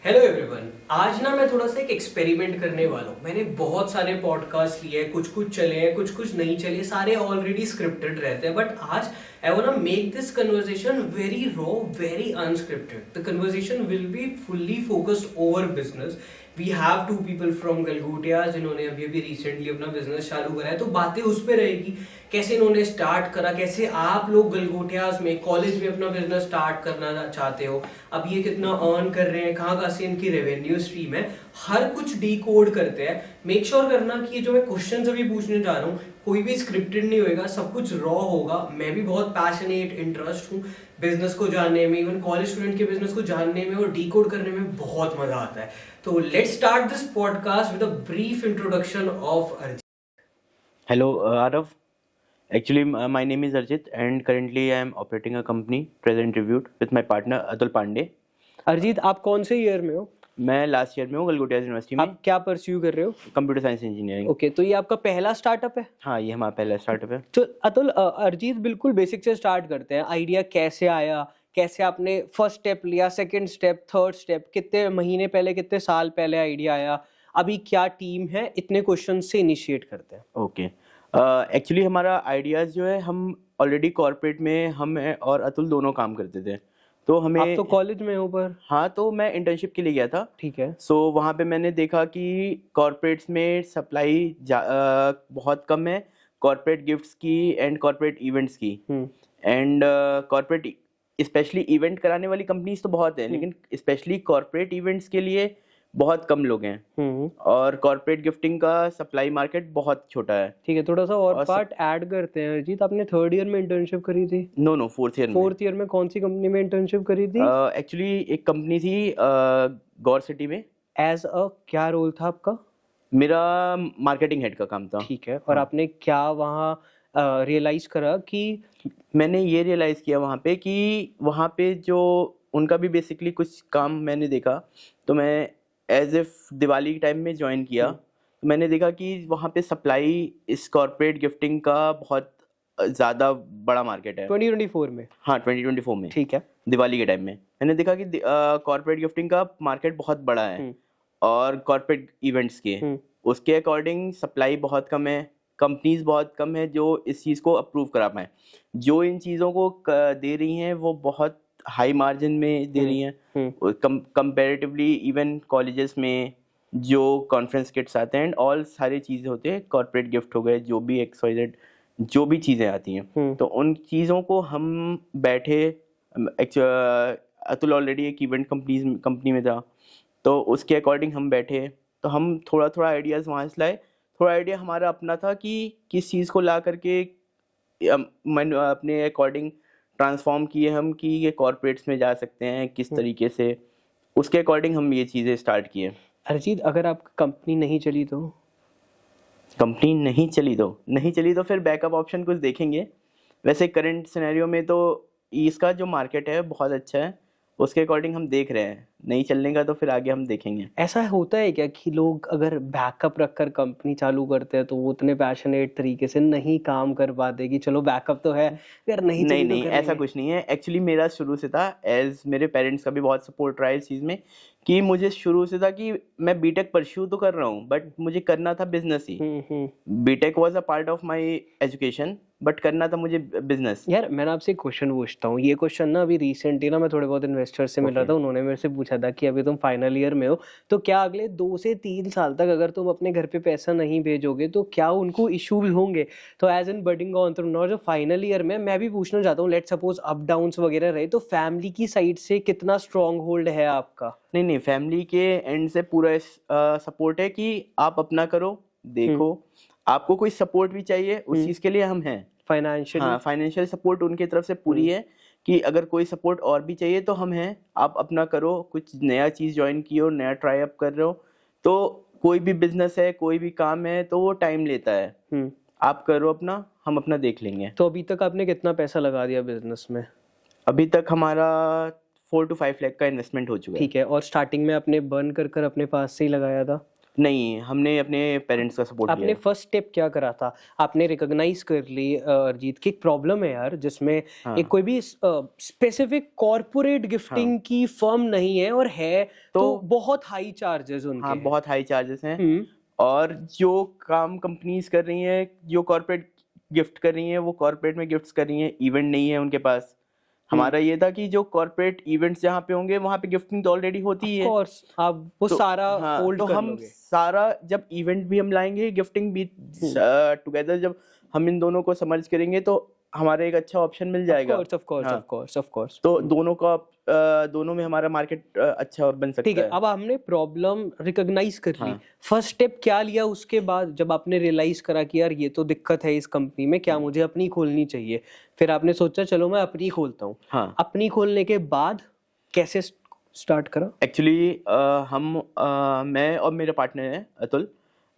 Hello everyone. आज ना मैं थोड़ा सा एक एक्सपेरिमेंट करने वाला हूँ। मैंने बहुत सारे पॉडकास्ट लिए हैं, कुछ कुछ चले हैं, कुछ कुछ नहीं चले, सारे ऑलरेडी स्क्रिप्टेड रहते हैं। बट आज I want to make this conversation very raw, very unscripted. The conversation will be fully focused over business. We have two people from Galgotia जिन्होंने अभी अभी रिसेंटली अपना बिजनेस चालू करा है, तो बातें उस पर रहेगी, कैसे इन्होंने स्टार्ट करा, कैसे आप लोग गलगोटियाज में कॉलेज में अपना बिजनेस स्टार्ट करना चाहते हो, अब ये कितना अर्न कर रहे हैं, कहाँ कहाँ से इनकी रेवेन्यू स्ट्रीम है, हर कुछ डिकोड करते हैं। मेक श्योर करना कि ये जो मैं क्वेश्चन अभी पूछने जा रहा हूँ कोई भी स्क्रिप्टेड नहीं होएगा, सब कुछ रॉ होगा। मैं भी बहुत पैशनेट इंटरेस्ट हूँ बिजनेस को जानने में, इवन कॉलेज स्टूडेंट के बिजनेस को जानने में और डिकोड करने में बहुत मजा आता है। तो let's start this podcast with a brief introduction of अर्जित। Hello, Arav. Actually, my name is Arjit, and currently I am operating a company, present reviewed, with my partner Atul Pandey. अर्जित, आप कौन से ईयर में हो? मैं last year में हूँ गलगोटिया यूनिवर्सिटी में। आप क्या परस्यू कर रहे हो? Computer science engineering. ओके, तो ये आपका पहला स्टार्टअप है? हाँ, ये हमारा पहला स्टार्टअप है। तो अतुल, अर्जित बिल्कुल बेसिक से स्टार्ट करते हैं। आइडिया कैसे आया, कैसे आपने फर्स्ट स्टेप लिया, सेकंड स्टेप, थर्ड स्टेप, कितने महीने पहले, कितने साल पहले आइडिया आया, अभी क्या टीम है, इतने क्वेश्चन से इनिशिएट करते हैं। ओके, एक्चुअली हमारा आइडियाज़ जो है, हम ऑलरेडी कॉर्पोरेट में हम और अतुल दोनों काम करते थे, तो हमें। आप तो कॉलेज में हो पर। हाँ, तो मैं इंटर्नशिप के लिए गया था। ठीक है। सो वहाँ पे मैंने देखा कि कॉर्पोरेट्स में सप्लाई बहुत कम है, कॉर्पोरेट गिफ्ट्स की एंड कॉर्पोरेट इवेंट्स की। एंड कॉर्पोरेट स्पेशली इवेंट कराने वाली कंपनीज तो बहुत है, लेकिन स्पेशली कॉर्पोरेट इवेंट्स के लिए बहुत कम लोग हैं। और कॉर्पोरेट गिफ्टिंग का सप्लाई मार्केट बहुत छोटा है। ठीक है, थोड़ा सा और पार्ट ऐड करते हैं। अजीत, आपने थर्ड ईयर में इंटर्नशिप करी थी? नो, फोर्थ ईयर में। फोर्थ ईयर में कौन सी कंपनी में इंटर्नशिप करी थी? एक्चुअली एक कंपनी थी गौर सिटी में। एज अ क्या रोल था आपका? मेरा मार्केटिंग हेड का काम था। ठीक है, और आपने क्या वहाँ रियलाइज करा कि? मैंने ये रियलाइज़ किया वहाँ पे कि वहाँ पे जो उनका भी बेसिकली कुछ काम मैंने देखा, तो मैं एज इफ दिवाली के टाइम में ज्वाइन किया, तो मैंने देखा कि वहाँ पे सप्लाई इस कॉर्पोरेट गिफ्टिंग का बहुत ज़्यादा बड़ा मार्केट है 2024 में। हाँ, 2024 में। ठीक है। दिवाली के टाइम में मैंने देखा कि कॉर्पोरेट गिफ्टिंग का मार्केट बहुत बड़ा है और कॉर्पोरेट इवेंट्स के उसके अकॉर्डिंग सप्लाई बहुत कम है, कंपनीज बहुत कम है जो इस चीज़ को अप्रूव करा पाएँ। जो इन चीज़ों को दे रही हैं वो बहुत हाई मार्जिन में दे रही हैं कंपैरेटिवली। इवन कॉलेजेस में जो कॉन्फ्रेंस किट्स आते हैं एंड ऑल सारी चीज़ें होते हैं, कॉर्पोरेट गिफ्ट हो गए, जो भी XYZ जो भी चीज़ें आती हैं, तो उन चीज़ों को हम बैठे। अतुल ऑलरेडी एक इवेंट कंपनी में था, तो उसके अकॉर्डिंग हम बैठे, तो हम थोड़ा थोड़ा आइडियाज़ वहाँ से लाए। थोड़ा आइडिया हमारा अपना था कि किस चीज़ को ला करके मैंने अपने अकॉर्डिंग ट्रांसफॉर्म किए हम कि ये कॉर्पोरेट्स में जा सकते हैं किस तरीके से, उसके अकॉर्डिंग हम ये चीज़ें स्टार्ट किए। अरिजीत, अगर आपकी कंपनी नहीं चली तो? कंपनी नहीं चली तो फिर बैकअप ऑप्शन कुछ देखेंगे। वैसे करंट सिनेरियो में तो इसका जो मार्केट है बहुत अच्छा है, उसके अकॉर्डिंग हम देख रहे हैं। नहीं चलने का तो फिर आगे हम देखेंगे। ऐसा होता है क्या कि लोग अगर बैकअप रखकर कंपनी चालू करते हैं तो वो उतने पैशनेट तरीके से नहीं काम कर पाते कि चलो बैकअप तो है, अगर नहीं चली नहीं, तो ऐसा कुछ नहीं है। एक्चुअली मेरा शुरू से था, एज मेरे पेरेंट्स का भी बहुत सपोर्ट रहा है इस चीज़ में, कि मुझे शुरू से था कि मैं बीटेक परस्यू तो कर रहा हूँ बट मुझे करना था बिजनेस ही। BTech was a part of my education but करना था मुझे बिजनेस। यार, मैंने आपसे एक क्वेश्चन पूछता हूँ। ये क्वेश्चन ना अभी रिसेंटली ना मैं थोड़े बहुत इन्वेस्टर से मिल रहा था, उन्होंने मेरे से पूछा था कि अभी तुम फाइनल ईयर में हो, तो क्या अगले 2 से 3 साल तक अगर तुम अपने घर पे पैसा नहीं भेजोगे तो क्या उनको इश्यूज होंगे? तो एज एन बडिंग एंटरप्रेन्योर जो फाइनल ईयर में, मैं भी पूछना चाहता हूँ, लेट सपोज अप डाउन्स वगैरह रहे, तो फैमिली की साइड से कितना स्ट्रॉन्ग होल्ड है आपका? नहीं, फैमिली के एंड से पूरा सपोर्ट है कि आप अपना करो, देखो। आपको कोई सपोर्ट भी चाहिए उस चीज़ के लिए हम हैं। फाइनेंशियल? हाँ, फाइनेंशियल सपोर्ट उनकी तरफ से पूरी है कि अगर कोई सपोर्ट और भी चाहिए तो हम हैं। आप अपना करो, कुछ नया चीज़ ज्वाइन किए हो, नया ट्राई अप कर रहे हो, तो कोई भी बिजनेस है, कोई भी काम है, तो वो टाइम लेता है। आप करो अपना, हम अपना देख लेंगे। तो अभी तक आपने कितना पैसा लगा दिया बिजनेस में? अभी तक हमारा 4 to 5 लाख का इन्वेस्टमेंट हो चुका है। ठीक है, और स्टार्टिंग में आपने बर्न कर अपने पास से ही लगाया था? नहीं, हमने अपने पेरेंट्स का सपोर्ट आपने लिया। फर्स्ट स्टेप क्या करा था? आपने रिकॉग्नाइज कर ली अरिजीत की एक प्रॉब्लम है यार, जिसमें हाँ। एक कोई भी स्पेसिफिक कॉर्पोरेट गिफ्टिंग की फर्म नहीं है, और है तो बहुत हाई चार्जेस उनके हाँ, हैं। बहुत हाई चार्जेस हैं। हम्म। और जो काम कंपनीज कर रही हैं, जो कॉर्पोरेट गिफ्ट कर रही हैं, वो कॉर्पोरेट में गिफ्ट्स कर रही हैं, इवेंट नहीं है उनके पास। हमारा ये था कि जो कॉर्पोरेट इवेंट्स जहाँ पे होंगे वहाँ पे गिफ्टिंग तो ऑलरेडी होती ही ऑफ है। कोर्स आप वो तो सारा हाँ, होल्ड तो कर हम लोगे। सारा जब इवेंट भी हम लाएंगे, गिफ्टिंग भी टुगेदर, जब हम इन दोनों को समझ करेंगे तो हमारा एक अच्छा ऑप्शन मिल जाएगा। ऑफ हाँ, कोर्स। तो दोनों में हमारा मार्केट अच्छा बन ठीक सकता है, है। अब हमने प्रॉब्लम रिकॉग्नाइज कर ली, हाँ। फर्स्ट स्टेप क्या लिया उसके बाद, जब आपने रियलाइज करा कि यार ये तो दिक्कत है इस कंपनी में, क्या मुझे अपनी खोलनी चाहिए? फिर आपने सोचा चलो मैं अपनी खोलता हूँ। हाँ। अपनी खोलने के बाद कैसे स्टार्ट करा? एक्चुअली मैं और मेरा पार्टनर है अतुल,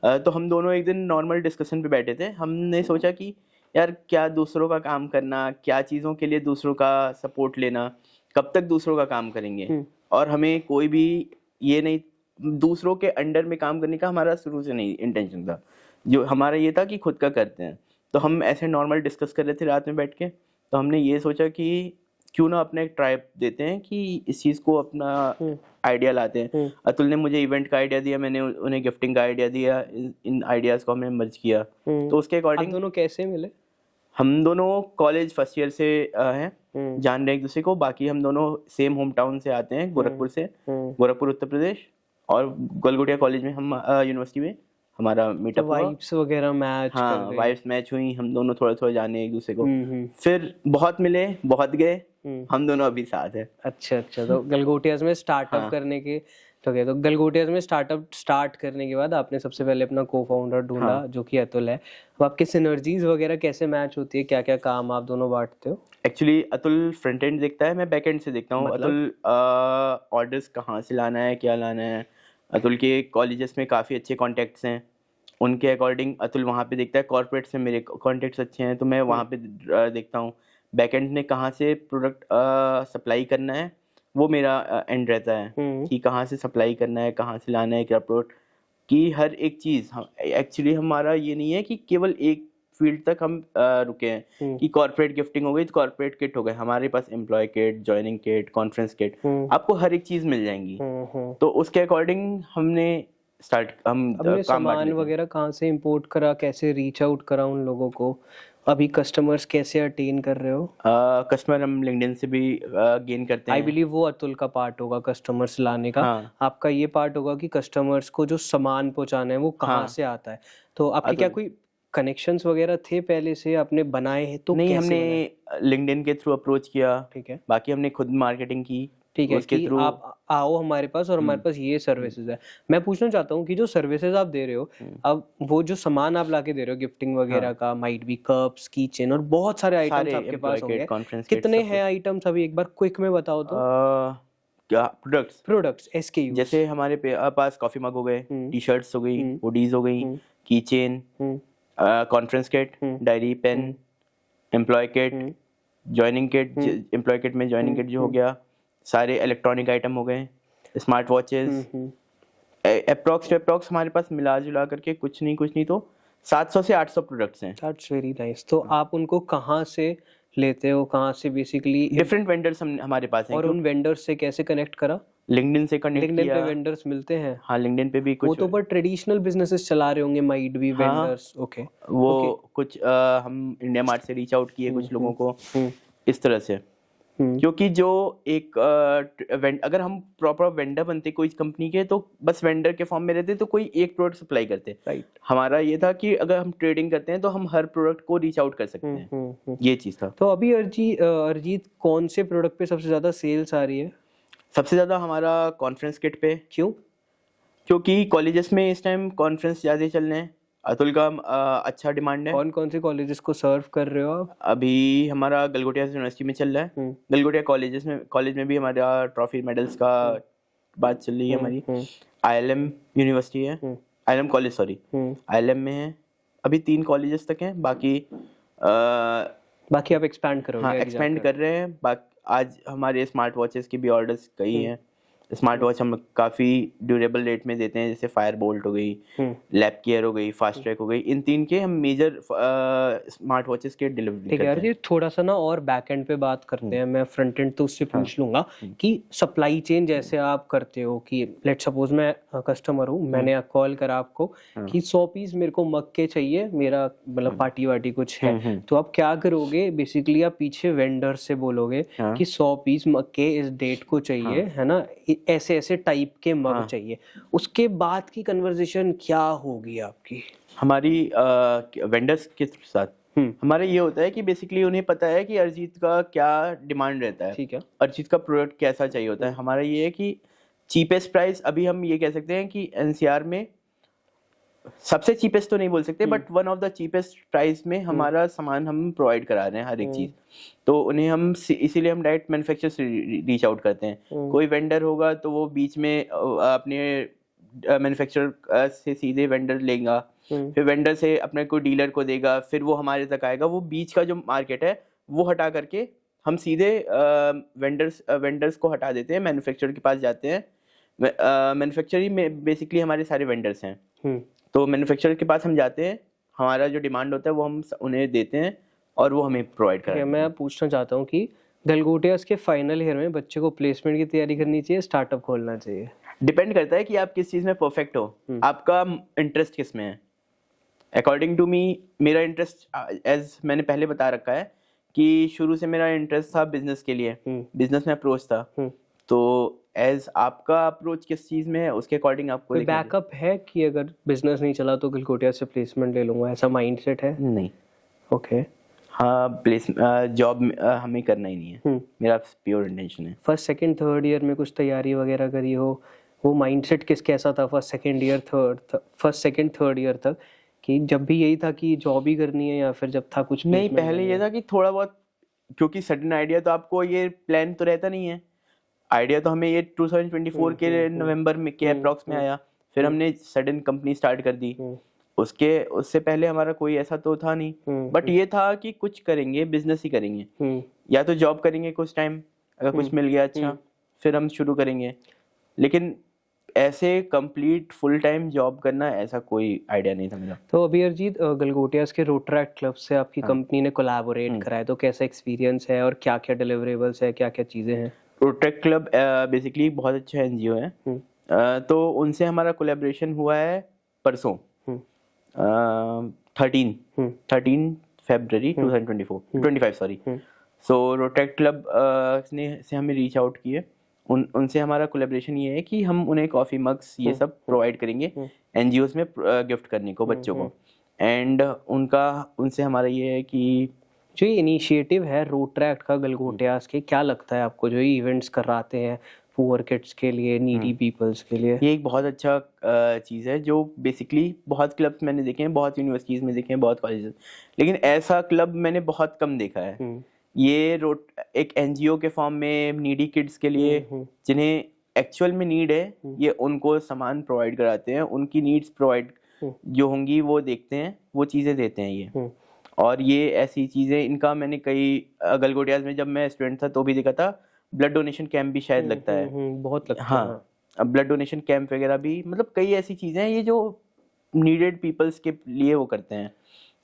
तो हम दोनों एक दिन नॉर्मल डिस्कशन पे बैठे थे। हमने सोचा कि यार क्या दूसरों का काम करना, क्या चीज़ों के लिए दूसरों का सपोर्ट लेना, कब तक दूसरों का काम करेंगे। और हमें कोई भी ये नहीं, दूसरों के अंडर में काम करने का हमारा शुरू से नहीं इंटेंशन था। जो हमारा ये था कि खुद का करते हैं। तो हम ऐसे नॉर्मल डिस्कस कर रहे थे रात में बैठ के, तो हमने ये सोचा कि क्यों ना अपने एक ट्राई देते हैं कि इस चीज़ को अपना आइडिया लाते हैं। अतुल ने मुझे इवेंट का आइडिया दिया, मैंने उन्हें गिफ्टिंग का आइडिया दिया। इन आइडियाज़ को हमने मर्ज किया। तो उसके आप अकॉर्डिंग दोनों कैसे मिले? हम दोनों कॉलेज फर्स्ट ईयर से हैं, जान रहे हैं एक दूसरे को। बाकी हम दोनों सेम होम टाउन से आते हैं, गोरखपुर से, गोरखपुर उत्तर प्रदेश। और गलगोटिया कॉलेज में हम यूनिवर्सिटी में हमारा मीटअप हुआ। वाइब्स वगैरह मैच कर हाँ, गए। वाइब्स मैच हुई, हम दोनों थोड़ा थोड़ा जाने एक दूसरे को। हम्म। फिर बहुत मिले, बहुत गए, हम दोनों अभी साथ हैं। अच्छा, तो गलगोटियाज में स्टार्टअप हाँ। करने के तो गलगोटियाज में स्टार्ट करने के बाद आपने सबसे पहले अपना को फाउंडर ढूंढा, हाँ। जो कि अतुल है। अब आपकी सिनर्जीज वगैरह कैसे मैच होती है, क्या क्या काम आप दोनों बांटते हो? एक्चुअली अतुल फ्रंट एंड देखता है, मैं बैक एंड से देखता हूँ। मतलब? अतुल ऑर्डर्स कहाँ से लाना है, क्या लाना है। अतुल के कॉलेजेस में काफ़ी अच्छे कॉन्टैक्ट्स हैं, उनके अकॉर्डिंग अतुल वहाँ पे देखता है। कॉर्पोरेट से मेरे कॉन्टैक्ट्स अच्छे हैं, तो मैं वहाँ पे देखता हूँ। बैक एंड ने कहाँ से प्रोडक्ट सप्लाई करना है, वो मेरा एंड रहता है कि कहाँ से सप्लाई करना है, कहाँ से लाना है, क्या प्रोडक्ट की हर एक चीज़। एक्चुअली हमारा ये नहीं है कि केवल एक फील्ड तक हम रुके हैं कि कॉर्पोरेट गिफ्टिंग हो गई तो कॉर्पोरेट किट हो गए। हमारे पास employ kit, joining kit, conference kit, आपको हर एक चीज़ मिल जाएंगी। तो उसके अकॉर्डिंग हमने अपने सामान वगैरह कहाँ से इंपोर्ट करा, कैसे रीच आउट करा उन लोगों को? अभी कस्टमर्स कैसे अटेन कर रहे हो? कस्टमर हम लिंक्डइन से भी गेन करते हैं। आई बिलीव वो अतुल का पार्ट होगा कस्टमर्स लाने का। हाँ। आपका ये पार्ट होगा कि कस्टमर्स को जो सामान पहुंचाना है वो कहाँ से आता है। तो आपके क्या कोई कनेक्शंस वगैरह थे पहले से, आपने बनाए हैं तो? नहीं, कैसे हमने लिंक्डइन के थ्रू अप्रोच किया। ठीक है, बाकी हमने खुद मार्केटिंग की। ठीक है उसके कि थ्रू आप आओ हमारे पास और हमारे पास ये सर्विसेज है। मैं पूछना चाहता हूँ कि जो सर्विसेज आप दे रहे हो, अब वो जो सामान आप लाके दे रहे हो गिफ्टिंग वगैरह का, माइट बी कप्स, की चेन और बहुत सारे आइटम्स आपके पास होंगे। कितने हैं आइटम्स अभी एक बार क्विक में बताओ तो? क्या प्रोडक्ट्स SKUs? जैसे हमारे पास कॉफी मग हो गए, टी शर्ट्स हो गई, हुडीज हो गई, key chain, conference kit, diary, pen, employee kit, joining kit, employee kit में जॉइनिंग किट जो हो गया, सारे इलेक्ट्रॉनिक आइटम हो गए, स्मार्ट वॉचेस। अप्रॉक्स हमारे पास मिला जुला करके कुछ नहीं तो 700 से 800 प्रोडक्ट्स हैं। That's very nice. तो आप उनको कहाँ से लेते हो, कहाँ से बेसिकली? डिफरेंट वेंडर्स हमारे पास हैं। और उन वेंडर्स से कैसे कनेक्ट करा? लिंक्डइन से कनेक्ट किया। लिंक्डइन पे वेंडर्स मिलते हैं? हाँ, लिंक्डइन पे भी कुछ। वो तो पर ट्रेडिशनल बिजनेसेस चला रहे होंगे, माइट भी वेंडर्स। ओके, वो कुछ हम इंडिया मार्ट से रीच आउट किए कुछ लोगों को इस तरह से। क्योंकि जो एक अगर हम प्रॉपर वेंडर बनते कोई कंपनी के, तो बस वेंडर के फॉर्म में रहते तो कोई एक प्रोडक्ट सप्लाई करते। राइट। हमारा ये था कि अगर हम ट्रेडिंग करते हैं तो हम हर प्रोडक्ट को रीच आउट कर सकते हैं। ये चीज़ था। तो अभी अरिजीत कौन से प्रोडक्ट पे सबसे ज्यादा सेल्स आ रही है? सबसे ज्यादा हमारा कॉन्फ्रेंस किट पे। क्यों? क्योंकि कॉलेजेस में इस टाइम कॉन्फ्रेंस ज्यादा चल रहे हैं। अतुल का अच्छा डिमांड है। कौन से कॉलेजेस को सर्व कर रहे हो आप? अभी हमारा गलगोटिया यूनिवर्सिटी में चल रहा है। गलगोटिया कॉलेज में भी हमारा ट्रॉफी मेडल्स का बात चल रही है हमारी। ILM यूनिवर्सिटी है, ILM कॉलेज, सॉरी, ILM में है। अभी 3 कॉलेजेस तक हैं, बाकी आप एक्सपैंड करोगे? हाँ, एक्सपेंड कर रहे हैं। आज हमारे स्मार्ट वॉचेस की भी ऑर्डर्स कई हैं, स्मार्ट वॉच हम काफ़ी ड्यूरेबल रेट में देते हैं, जैसे फायर बोल्ट हो गई, लैब केयर हो गई, फास्ट ट्रैक हो गई, इन 3 के हम मेजर स्मार्ट वॉचेस के डिलीवरी ठीक है यार, करते हैं। ये थोड़ा सा ना और बैक एंड पे बात करते हैं। मैं फ्रंट एंड तो उससे पूछ लूंगा कि सप्लाई चेन जैसे आप करते हो कि लेट सपोज मैं कस्टमर हूँ, मैंने कॉल करा आपको कि 100 पीस मेरे को मग के चाहिए, मेरा मतलब पार्टी वार्टी कुछ है, तो आप क्या करोगे? बेसिकली आप पीछे वेंडर से बोलोगे कि 100 पीस मग के इस डेट को चाहिए, है ना, ऐसे ऐसे टाइप के मग चाहिए। उसके बाद की कन्वर्सेशन क्या होगी आपकी? हमारी वेंडर्स के साथ हमारा ये होता है कि बेसिकली उन्हें पता है कि अरिजीत का क्या डिमांड रहता है, ठीक है। अरिजीत का प्रोडक्ट कैसा चाहिए होता है। हमारा ये है कि चीपेस्ट प्राइस, अभी हम ये कह सकते हैं कि एनसीआर में सबसे चीपेस्ट तो नहीं बोल सकते, but one of the cheapest price में हमारा सामान हम प्रोवाइड करा रहे हैं, हर एक चीज़। तो उन्हें हम इसीलिए हम डायरेक्ट मैन्युफैक्चर से रीच आउट करते हैं। कोई वेंडर होगा तो वो बीच में अपने मैन्युफैक्चरर से सीधे वेंडर लेगा, फिर वेंडर से अपने को डीलर को देगा, फिर वो हमारे तक आएगा। वो बीच का जो मार्केट है वो हटा करके हम सीधे वेंडर्स को हटा देते हैं, मैन्युफैक्चरर के पास जाते हैं। मैन्युफैक्चरर में बेसिकली हमारे सारे वेंडर्स हैं, तो मैन्युफैक्चरर के पास हम जाते हैं, हमारा जो डिमांड होता है वो हम उन्हें देते हैं और वो हमें प्रोवाइड कराते हैं। मैं पूछना चाहता हूँ कि गलगोटियास के फाइनल ईयर में बच्चे को प्लेसमेंट की तैयारी करनी चाहिए, स्टार्टअप खोलना चाहिए? डिपेंड करता है कि आप किस चीज़ में परफेक्ट हो, आपका इंटरेस्ट किस में है। अकॉर्डिंग टू मी, मेरा इंटरेस्ट एज मैंने पहले बता रखा है कि शुरू से मेरा इंटरेस्ट था बिजनेस के लिए, बिजनेस में अप्रोच था। तो एज आपका अप्रोच किस चीज में है उसके अकॉर्डिंग आपको कोई बैकअप है कि अगर बिजनेस नहीं चला तो गलगोटिया से प्लेसमेंट ले लूंगा, ऐसा माइंडसेट है? नहीं। ओके। हाँ, जॉब हमें करना ही नहीं है, मेरा प्योर इंटेंशन है। फर्स्ट सेकंड थर्ड ईयर में कुछ तैयारी वगैरह करी हो? वो माइंडसेट कैसा था फर्स्ट सेकंड थर्ड ईयर तक, कि जब भी यही था कि जॉब ही करनी है, या फिर जब था कुछ? नहीं, पहले ये था कि थोड़ा बहुत, क्योंकि सडन आइडिया तो आपको ये प्लान तो रहता नहीं है। आइडिया तो हमें ये 2024 के नवंबर में के अप्रॉक्स में आया, फिर हमने सडन कंपनी स्टार्ट कर दी। उससे पहले हमारा कोई ऐसा तो था नहीं, बट ये था कि कुछ करेंगे, बिजनेस ही करेंगे, या तो जॉब करेंगे कुछ टाइम, अगर कुछ मिल गया अच्छा फिर हम शुरू करेंगे। लेकिन ऐसे कंप्लीट फुल टाइम जॉब करना, ऐसा कोई आइडिया नहीं था मेरा। तो अभी अरिजीत, गलगोटियास के रोटरैक्ट क्लब से आपकी कंपनी ने कोलैबोरेट करा है, तो कैसा एक्सपीरियंस है और क्या क्या डिलीवरेबल्स है, क्या क्या चीज़ें हैं? रोटरैक्ट क्लब बेसिकली बहुत अच्छा एनजीओ है, तो उनसे हमारा कोलैबोरेशन हुआ है परसों, 13 फरवरी 2024 सॉरी। सो रोटरैक्ट क्लब से हमें रीच आउट किए, उनसे हमारा कोलैबोरेशन ये है कि हम उन्हें कॉफ़ी मग्स ये सब प्रोवाइड करेंगे एनजीओस में गिफ्ट करने को बच्चों को। एंड उनसे हमारा ये है कि जो ये इनिशिएटिव है रोटरैक्ट का गलगोटियास के, क्या लगता है आपको, जो ये इवेंट्स कराते हैं पुअर किड्स के लिए, नीडी पीपल्स के लिए? ये एक बहुत अच्छा चीज़ है, जो बेसिकली बहुत क्लब्स मैंने देखे हैं, बहुत यूनिवर्सिटीज़ में देखे हैं, बहुत कॉलेजेस, लेकिन ऐसा क्लब मैंने बहुत कम देखा है। ये एक एनजीओ के फॉर्म में नीडी किड्स के लिए, जिन्हें एक्चुअल में नीड है, ये उनको सामान प्रोवाइड कराते हैं, उनकी नीड्स प्रोवाइड जो होंगी वो देखते हैं, वो चीज़ें देते हैं ये। और ये ऐसी चीज़ें, इनका मैंने कई गलगोटियास में जब मैं स्टूडेंट था तो भी देखा था, ब्लड डोनेशन कैंप भी शायद लगता है, बहुत लगता है। हाँ, अब ब्लड डोनेशन कैंप वगैरह भी, मतलब कई ऐसी चीज़ें हैं ये जो नीडेड पीपल्स के लिए वो करते हैं।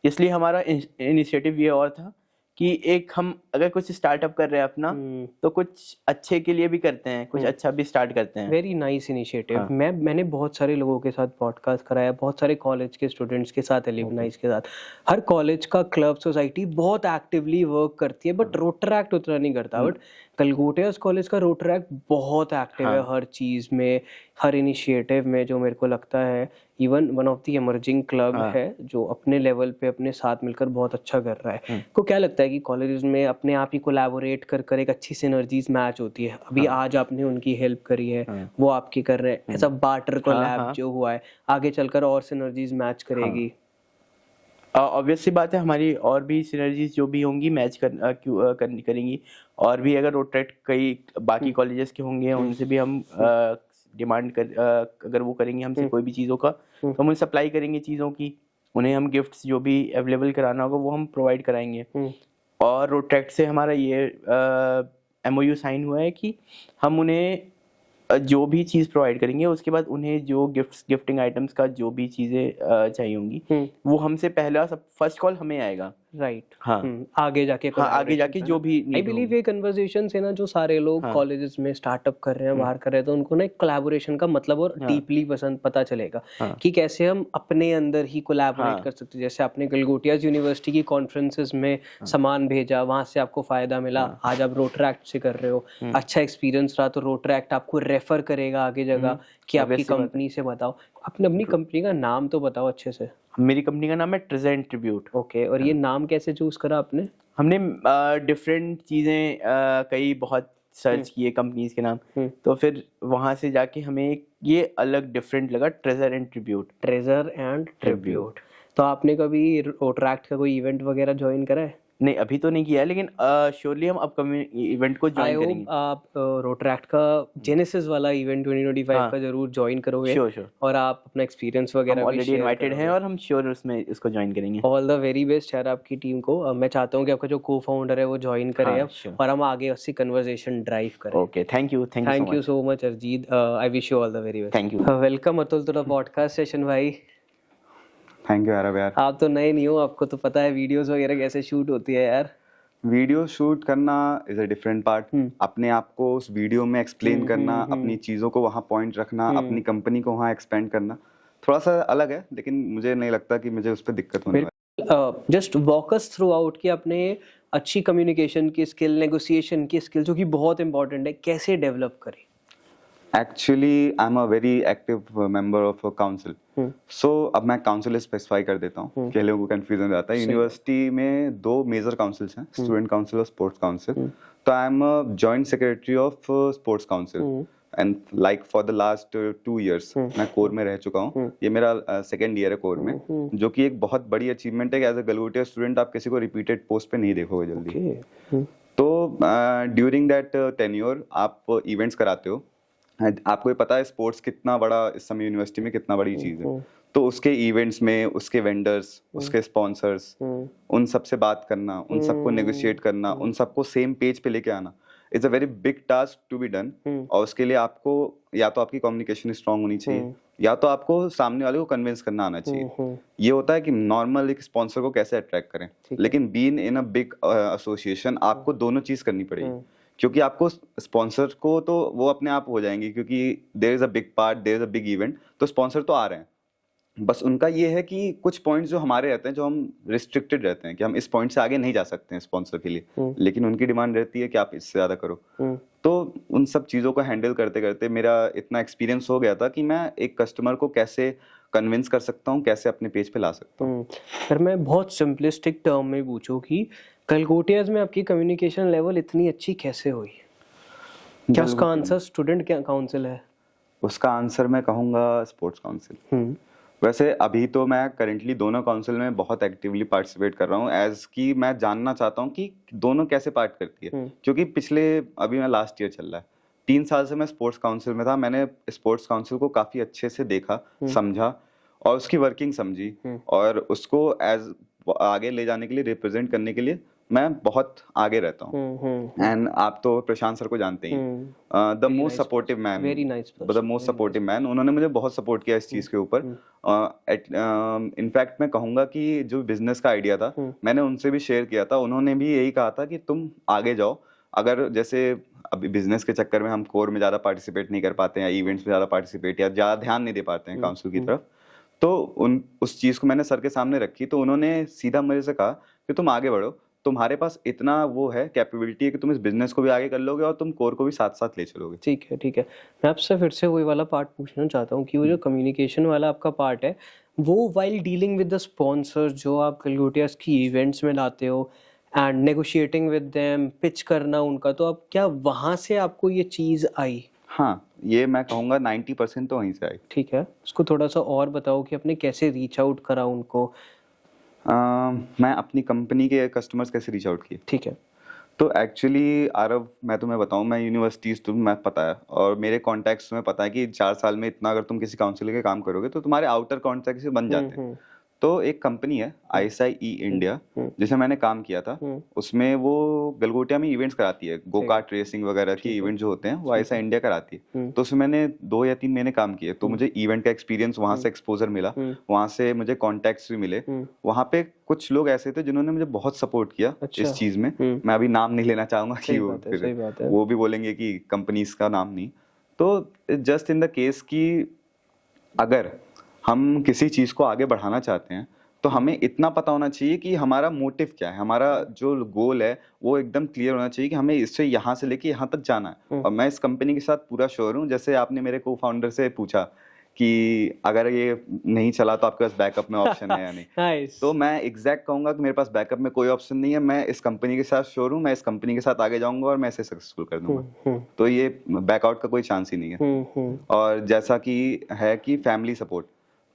इसलिए हमारा इनिशिएटिव ये और था कि एक हम अगर कुछ स्टार्टअप कर रहे हैं अपना, तो कुछ अच्छे के लिए भी करते हैं, कुछ अच्छा भी स्टार्ट करते हैं। Very nice initiative. मैंने बहुत सारे लोगों के साथ पॉडकास्ट कराया, बहुत सारे कॉलेज के स्टूडेंट्स के साथ, एल्यूमनाइज के साथ। हर कॉलेज का क्लब सोसाइटी बहुत एक्टिवली वर्क करती है, बट रोटरैक्ट उतना नहीं करता। बट गलगोटियास कॉलेज का रोटरैक्ट बहुत एक्टिव है हर चीज़ में, हर इनिशिएटिव में, जो मेरे को लगता है even one of the emerging club है, जो अपने लेवल पे अपने साथ मिलकर बहुत अच्छा कर रहा है। को क्या लगता है कि कॉलेजेस में अपने आप ही कोलैबोरेट कर एक अच्छी सिनर्जीज मैच होती है? अभी आज आपने उनकी हेल्प करी है, वो आपकी कर रहे हैं, ऐसा बार्टर कोलैब जो हुआ है, आगे चलकर और सिनर्जीज मैच करेगी? ऑब्वियस सी बात है, हमारी और भी सिनर्जीज जो भी होंगी मैच करेंगी। और भी अगर रोटरैक्ट कई बाकी कॉलेजेस के होंगे, उनसे भी हम डिमांड अगर वो करेंगे हमसे कोई भी चीज़ों का, तो हम उन्हें सप्लाई करेंगे चीज़ों की, उन्हें हम गिफ्ट्स जो भी अवेलेबल कराना होगा वो हम प्रोवाइड कराएंगे। और रोटरैक्ट से हमारा ये MOU साइन हुआ है कि हम उन्हें जो भी चीज़ प्रोवाइड करेंगे उसके बाद उन्हें जो गिफ्टिंग आइटम्स का जो भी चीज़ें चाहिए होंगी वो हमसे पहला सब फर्स्ट कॉल हमें आएगा। राइट। हाँ आगे जाके हाँ आगे जाके जो भी आई बिलीव ये कन्वर्सेशन से ना जो सारे लोग हाँ। कॉलेजेस में स्टार्टअप कर रहे हैं बाहर कर रहे हैं तो उनको ना एक कोलैबोरेशन का मतलब और डीपली पसंद पता चलेगा कि कैसे हम अपने अंदर ही कोलैबोरेट कर सकते हैं। जैसे आपने गलगोटियाज यूनिवर्सिटी की कॉन्फ्रेंसेस में सामान भेजा, वहां से आपको फायदा मिला, आज आप रोटरैक्ट से कर रहे हो, अच्छा एक्सपीरियंस रहा तो रोटरैक्ट आपको रेफर करेगा आगे जगह कि आपकी कंपनी से बताओ। अपने अपनी कंपनी का नाम तो बताओ अच्छे से। मेरी कंपनी का नाम है ट्रेजर ट्रिब्यूट। ओके, और ये नाम कैसे चूज करा आपने? हमने डिफरेंट चीज़ें कई बहुत सर्च किए कंपनीज के नाम, तो फिर वहां से जाके हमें ये अलग डिफरेंट लगा, treasure and tribute. Treasure and tribute. तो आपने कभी रोटरैक्ट का कोई इवेंट वगैरह ज्वाइन करा है? नहीं अभी तो नहीं किया है, लेकिन श्योरली हम अपकमिंग इवेंट को ज्वाइन करेंगे। आप रोटरैक्ट का जेनेसिस वाला इवेंट 2025 का जरूर ज्वाइन करोगे। श्योर और आप अपना एक्सपीरियंस वगैरह हम ऑलरेडी इनवाइटेड हैं और हम श्योर उसमें इसको ज्वाइन करेंगे। ऑल द वेरी बेस्ट यार आपकी टीम को। मैं चाहता हूँ कि आपका जो को फाउंडर है वो ज्वाइन करे और हम आगे उससे कन्वर्सेशन ड्राइव करें। Okay, thank you so much Arijit. I wish you all the very best. Thank you. Welcome Atul to the podcast session भाई। थैंक यू यार। आप तो नए नहीं हो, आपको तो पता है वीडियोस वगैरह कैसे शूट होती है यार। वीडियो शूट करना इज अ डिफरेंट पार्ट। अपने आप को उस वीडियो में एक्सप्लेन करना, अपनी चीज़ों को वहाँ पॉइंट रखना, अपनी कंपनी को वहाँ एक्सपेंड करना थोड़ा सा अलग है, लेकिन मुझे नहीं लगता कि मुझे उस पर दिक्कत होने वाली है। Just walk us through out कि आपने अच्छी कम्युनिकेशन की स्किल, नेगोशिएशन की स्किल जो कि बहुत इंपॉर्टेंट है, कैसे डेवलप करी? Actually I am a very active member of a council. So अब मैं काउंसिल स्पेसिफाई कर देता हूँ कि लोगों को कंफ्यूजन रहता है। यूनिवर्सिटी में 2 मेजर काउंसिल्स हैं, स्टूडेंट काउंसिल और स्पोर्ट्स काउंसिल। तो आई am a joint secretary of sports council and like for the last 2 years मैं कोर में रह चुका हूँ। ये मेरा सेकेंड ईयर है कोर में, जो कि एक बहुत बड़ी अचीवमेंट है कि एज अ गलगोटिया स्टूडेंट आप किसी को रिपीटेड पोस्ट पे नहीं देखोगे जल्दी। तो ड्यूरिंग दैट टेन्योर आप इवेंट्स कराते हो। आपको ये पता है स्पोर्ट्स कितना बड़ा इस समय यूनिवर्सिटी में कितना बड़ी चीज है। तो उसके इवेंट्स में उसके वेंडर्स, उसके स्पॉन्सर्स, उन सब से बात करना, उन सबको नेगोशिएट करना, उन सबको सेम पेज पे लेके आना is a very big task to be done. और उसके लिए आपको या तो आपकी कम्युनिकेशन स्ट्रांग होनी चाहिए या तो आपको सामने वाले को कन्विंस करना आना चाहिए। ये होता है कि नॉर्मल एक स्पॉन्सर को कैसे अट्रैक्ट करें, लेकिन being in a big association आपको दोनों चीज करनी पड़ेगी। क्योंकि आपको स्पॉन्सर को तो वो अपने आप हो जाएंगे, क्योंकि there is a big part, there is a big event, तो स्पॉन्सर तो आ रहे हैं। बस उनका ये है कि कुछ पॉइंट्स जो हमारे रहते हैं, जो हम रिस्ट्रिक्टेड रहते हैं कि हम इस पॉइंट से आगे नहीं जा सकते हैं स्पॉन्सर के लिए, लेकिन उनकी डिमांड रहती है कि आप इससे ज्यादा करो। तो उन सब चीज़ों को हैंडल करते करते मेरा इतना एक्सपीरियंस हो गया था कि मैं एक कस्टमर को कैसे कन्विंस कर सकता हूँ, कैसे अपने पेज पे ला सकता हूँ। फिर मैं बहुत सिंपलिस्टिक टर्म में पूछूं कि गलगोटियाज में आपकी कम्युनिकेशन लेवल इतनी अच्छी कैसे हुई? क्या उसका आंसर स्टूडेंट क्या काउंसिल है? उसका आंसर मैं कहूँगा स्पोर्ट्स काउंसिल। वैसे अभी तो मैं करेंटली दोनों काउंसिल में बहुत एक्टिवली पार्टिसिपेट कर रहा हूँ, एज कि मैं जानना चाहता हूँ कि दोनों कैसे पार्ट करती है। क्योंकि अभी मैं लास्ट ईयर चल रहा है, 3 साल से मैं स्पोर्ट्स काउंसिल में था। मैंने स्पोर्ट्स काउंसिल को काफ़ी अच्छे से देखा, समझा और उसकी वर्किंग समझी, और उसको एज आगे ले जाने के लिए, रिप्रेजेंट करने के लिए मैं बहुत आगे रहता हूँ। एंड आप तो प्रशांत सर को जानते ही, the most supportive man, very nice, the most supportive man. उन्होंने मुझे बहुत सपोर्ट किया इस चीज़ के ऊपर। इनफैक्ट मैं कहूँगा कि जो बिजनेस का आइडिया था मैंने उनसे भी शेयर किया था। उन्होंने भी यही कहा था कि तुम आगे जाओ। अगर जैसे अभी बिजनेस के चक्कर में हम कोर में ज़्यादा पार्टिसिपेट नहीं कर पाते हैं, इवेंट्स में ज़्यादा पार्टिसिपेट या ज़्यादा ध्यान नहीं दे पाते हैं काउंसिल की तरफ, तो उस चीज़ को मैंने सर के सामने रखी। तो उन्होंने सीधा मेरे से कहा कि तुम आगे बढ़ो, तुम्हारे पास इतना वो है, कैपेबिलिटी है कि तुम इस बिजनेस को भी आगे कर लोगे और तुम कोर को भी साथ साथ ले चलोगे। ठीक है, ठीक है। मैं आपसे फिर से वही वाला पार्ट पूछना चाहता हूँ कि वो जो कम्युनिकेशन वाला आपका पार्ट है, वो while dealing with the sponsor जो आप गलगोटियाज की इवेंट्स में लाते हो and negotiating with them, pitch करना उनका, तो अब क्या वहाँ से आपको ये चीज़ आई? हाँ, ये मैं कहूँगा 90% तो वहीं से आई। ठीक है, उसको थोड़ा सा और बताओ कि आपने कैसे रीच आउट करा उनको। मैं अपनी कंपनी के कस्टमर्स कैसे रीच आउट किए। ठीक है। तो एक्चुअली आरव, मैं तुम्हें बताऊं, मैं यूनिवर्सिटीज़ तुम्हें पता है और मेरे कॉन्टैक्ट्स में पता है कि 4 साल में इतना अगर तुम किसी काउंसिल के काम करोगे तो तुम्हारे आउटर कॉन्टैक्ट से बन जाते हैं। तो एक कंपनी है ISI इंडिया जिसमें मैंने काम किया था, उसमें वो गलगोटिया में इवेंट्स कराती है, गो कार्ट रेसिंग वगैरह की इवेंट जो होते हैं वो ISI इंडिया कराती है। तो उसमें मैंने 2 या 3 महीने काम किए, तो मुझे इवेंट का एक्सपीरियंस, वहाँ से एक्सपोजर मिला, वहाँ से मुझे कॉन्टैक्ट्स भी मिले। वहाँ पे कुछ लोग ऐसे थे जिन्होंने मुझे बहुत सपोर्ट किया इस चीज में। मैं अभी नाम नहीं लेना चाहूंगा कि वो फिर वो भी बोलेंगे कि कंपनीज का नाम नहीं। तो जस्ट इन द केस कि अगर हम किसी चीज को आगे बढ़ाना चाहते हैं तो हमें इतना पता होना चाहिए कि हमारा मोटिव क्या है, हमारा जो गोल है वो एकदम क्लियर होना चाहिए कि हमें इससे यहाँ से लेके यहाँ तक जाना है। और मैं इस कंपनी के साथ पूरा श्योर हूँ। जैसे आपने मेरे को फाउंडर से पूछा कि अगर ये नहीं चला तो आपके पास बैकअप में ऑप्शन है या नहीं, nice. तो मैं एग्जैक्ट कहूंगा कि मेरे पास बैकअप में कोई ऑप्शन नहीं है। मैं इस कंपनी के साथ श्योर हूँ, मैं इस कंपनी के साथ आगे जाऊंगा और मैं इसे सक्सेसफुल कर दूंगा। तो ये बैकआउट का कोई चांस ही नहीं है। और जैसा कि है कि फैमिली सपोर्ट,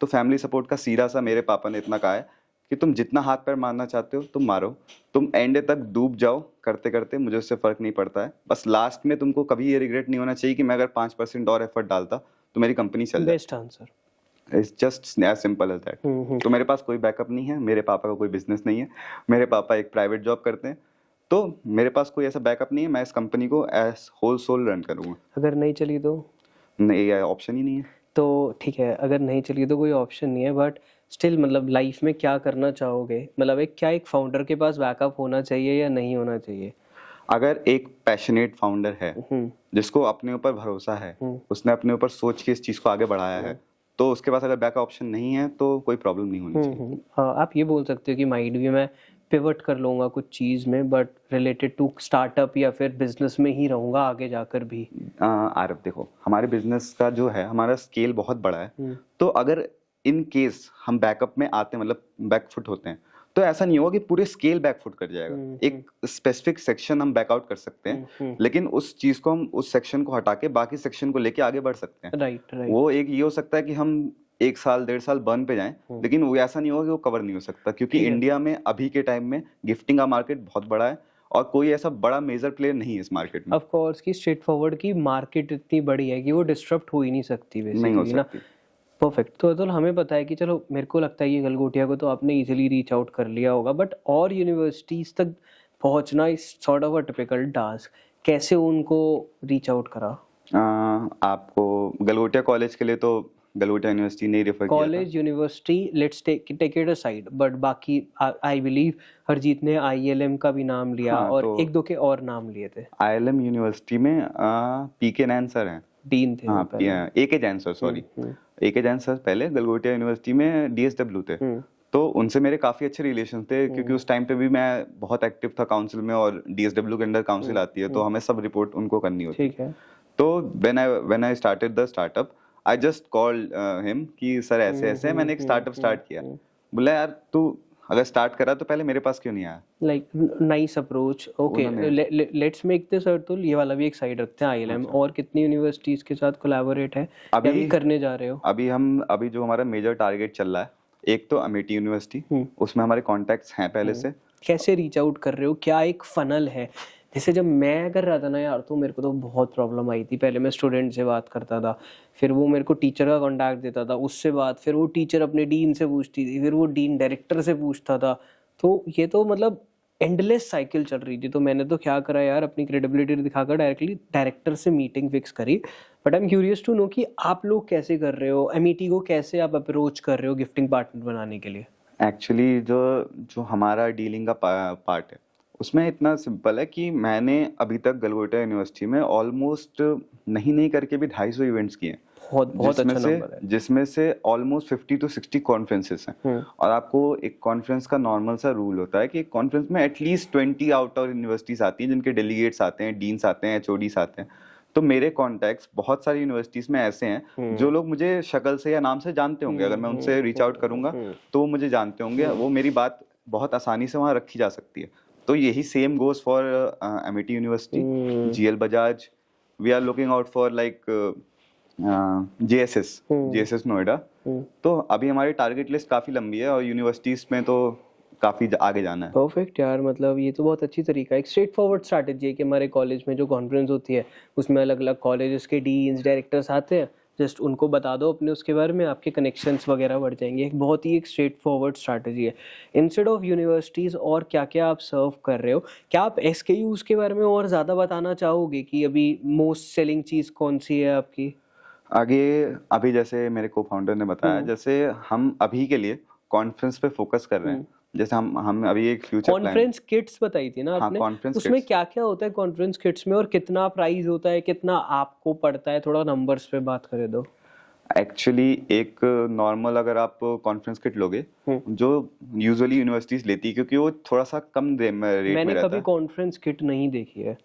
तो फैमिली सपोर्ट का सीधा सा मेरे पापा ने इतना कहा है कि तुम जितना हाथ पैर मारना चाहते हो तुम मारो, तुम एंड तक डूब जाओ करते करते, मुझे उससे फर्क नहीं पड़ता है। बस लास्ट में तुमको कभी ये रिग्रेट नहीं होना चाहिए कि मैं अगर 5% और एफर्ट डालता तो मेरी कंपनी चल जाए। Best answer. It's just as simple as that. तो मेरे पास कोई बैकअप नहीं है, मेरे पापा का कोई बिजनेस नहीं है, मेरे पापा एक प्राइवेट जॉब करते हैं, तो मेरे पास कोई ऐसा बैकअप नहीं है। मैं इस कंपनी को एज होल सोल रन करूँगा। अगर नहीं चली तो नहीं, ऑप्शन ही नहीं है। तो ठीक है, अगर नहीं चली तो कोई ऑप्शन नहीं है, बट स्टिल मतलब लाइफ में क्या करना चाहोगे? मतलब एक फाउंडर के पास बैकअप होना चाहिए या नहीं होना चाहिए? अगर एक पैशनेट फाउंडर है जिसको अपने ऊपर भरोसा है, उसने अपने ऊपर सोच के इस चीज को आगे बढ़ाया है, तो उसके पास अगर बैकअप ऑप्शन नहीं है तो कोई प्रॉब्लम नहीं होनी चाहिए। आप ये बोल सकते हो कि माइंड भी मैं पिवट कर लूंगा कुछ चीज में, बट रिलेटेड टू स्टार्टअप या फिर बिजनेस में ही रहूंगा आगे जाकर भी। आरव देखो, हमारे बिजनेस का जो है, हमारा स्केल बहुत बड़ा है, तो अगर इन केस हम बैकअप में आते हैं, मतलब बैकफुट होते हैं, तो ऐसा नहीं होगा कि पूरे स्केल बैकफुट कर जाएगा। एक स्पेसिफिक सेक्शन हम बैकआउट कर सकते हैं, लेकिन उस चीज को हम उस सेक्शन को हटा के बाकी सेक्शन को लेके आगे बढ़ सकते हैं। राइट। वो एक ये हो सकता है कि हम 1 साल 1.5 साल बर्न पे जाएं, लेकिन वो ऐसा नहीं होगा कि वो कवर नहीं हो सकता, क्योंकि इंडिया में अभी के टाइम में गिफ्टिंग का मार्केट बहुत बड़ा है और कोई ऐसा बड़ा मेजर प्लेयर नहीं है इस मार्केट में। ऑफ कोर्स की स्ट्रेट फॉरवर्ड की मार्केट इतनी बड़ी है कि वो डिस्टरप्ट हो ही नहीं सकती बेसिकली ना। परफेक्ट। तो अतुल, हमें पता है कि चलो, मेरे को लगता है कि गलगोटिया को तो आपने इजीली रीच आउट कर लिया होगा, बट और यूनिवर्सिटीज तक पहुंचना is sort of a typical task. कैसे उनको रीच आउट करा? आपको गलगोटिया कॉलेज के लिए तो गलगोटिया यूनिवर्सिटी नहीं रेफर किया था। College, university, let's take it aside, but बाकी आई बिलीव हरजीत ने ILM का भी नाम लिया, और तो 1-2 के और नाम लिए थे। ILM यूनिवर्सिटी में PK नैन सर हैं, डीन थे। हाँ, AK Jain sir, sorry, AK Jain sir पहले गलगोटिया यूनिवर्सिटी में DSW थे। तो उनसे मेरे काफी अच्छे रिलेशन थे, क्योंकि उस टाइम पे भी मैं बहुत एक्टिव था काउंसिल में, और DSW के अंडर काउंसिल आती है, तो हमें सब रिपोर्ट उनको करनी होती है। तो when I started the startup, I just called him कि सर ऐसे ऐसे मैंने एक स्टार्टअप स्टार्ट किया। बोला यार तू अगर स्टार्ट करा तो पहले मेरे पास क्यों नहीं आया? Like nice approach. Okay, let's make this Artul, ये वाला भी एक साइड रखते हैं ILM। और कितनी यूनिवर्सिटीज के साथ कोलैबोरेट है अभी करने जा रहे हो? अभी जो हमारा मेजर टारगेट चल रहा है, एक तो अमेठी यूनिवर्सिटी, उसमें हमारे कॉन्टैक्ट्स हैं पहले से। कैसे रीच आउट कर रहे हो? क्या एक फनल है? जैसे जब मैं कर रहा था ना यार, तो मेरे को तो बहुत प्रॉब्लम आई थी। पहले मैं स्टूडेंट से बात करता था, फिर वो मेरे को टीचर का कॉन्टैक्ट देता था, उससे बात, फिर वो टीचर अपने डीन से पूछती थी, फिर वो डीन डायरेक्टर से पूछता था। तो ये तो मतलब एंडलेस साइकिल चल रही थी। तो मैंने तो क्या करा यार, अपनी क्रेडिबिलिटी दिखाकर डायरेक्टली डायरेक्टर से मीटिंग फिक्स करी। But I am curious to know कि आप लोग कैसे कर रहे हो, MET को कैसे आप अप्रोच कर रहे हो गिफ्टिंग पार्टनर बनाने के लिए? एक्चुअली जो हमारा डीलिंग का पार्ट है, उसमें इतना सिंपल है कि मैंने अभी तक गलगोटिया यूनिवर्सिटी में ऑलमोस्ट नहीं करके भी 250 इवेंट्स किए हैं। बहुत अच्छा नंबर है। जिसमें से ऑलमोस्ट 50 to 60 कॉन्फ्रेंसेस हैं। और आपको एक कॉन्फ्रेंस का नॉर्मल सा रूल होता है कि एक कॉन्फ्रेंस में एटलीस्ट 20 आउट ऑफ यूनिवर्सिटीज आती हैं, जिनके डेलीगेट्स आते हैं, डीन्स आते हैं, HODs आते हैं। तो मेरे कॉन्टैक्ट्स बहुत सारी यूनिवर्सिटीज में ऐसे हैं जो लोग मुझे शक्ल से या नाम से जानते होंगे। अगर मैं उनसे रीच आउट करूंगा तो वो मुझे जानते होंगे, वो मेरी बात बहुत आसानी से वहाँ रखी जा सकती है। तो यही same goes for Amethi university, GL Bajaj. We are looking out for like JSS Noida. तो अभी हमारी टारगेट लिस्ट काफी लंबी है और यूनिवर्सिटीज में तो काफी आगे जाना है। परफेक्ट यार, मतलब ये तो बहुत अच्छी तरीका है। एक स्ट्रेट फॉरवर्ड स्ट्रैटेजी है कि हमारे कॉलेज में जो कॉन्फ्रेंस होती है उसमें अलग अलग कॉलेजेस के डीन्स, डायरेक्टर्स आते हैं, जस्ट उनको बता दो अपने उसके बारे में, आपके कनेक्शंस वगैरह बढ़ जाएंगे। एक बहुत ही एक स्ट्रेट फॉरवर्ड स्ट्रैटेजी है। इंस्टेड ऑफ यूनिवर्सिटीज़ और क्या क्या आप सर्व कर रहे हो, क्या आप SKUs के बारे में और ज़्यादा बताना चाहोगे कि अभी मोस्ट सेलिंग चीज़ कौन सी है आपकी? आगे अभी जैसे मेरे को फाउंडर ने बताया, जैसे हम अभी के लिए कॉन्फ्रेंस पे फोकस कर रहे हैं। जैसे हम अभी एक फ्यूचर प्लान, कॉन्फ्रेंस किट्स बताई थी ना हाँ, आपने, conference उसमें kits। क्या क्या होता है कॉन्फ्रेंस किट्स में, और कितना प्राइस होता है, कितना आपको पड़ता है, थोड़ा नंबर्स पे बात करे दो। एक्चुअली एक नॉर्मल अगर आप कॉन्फ्रेंस किट लोगे, जो यूजुअली यूनिवर्सिटीज लेती है, क्योंकि वो थोड़ा सा कम रेट में मैंने रहता कभी है, कॉन्फ्रेंस किट नहीं देखी है।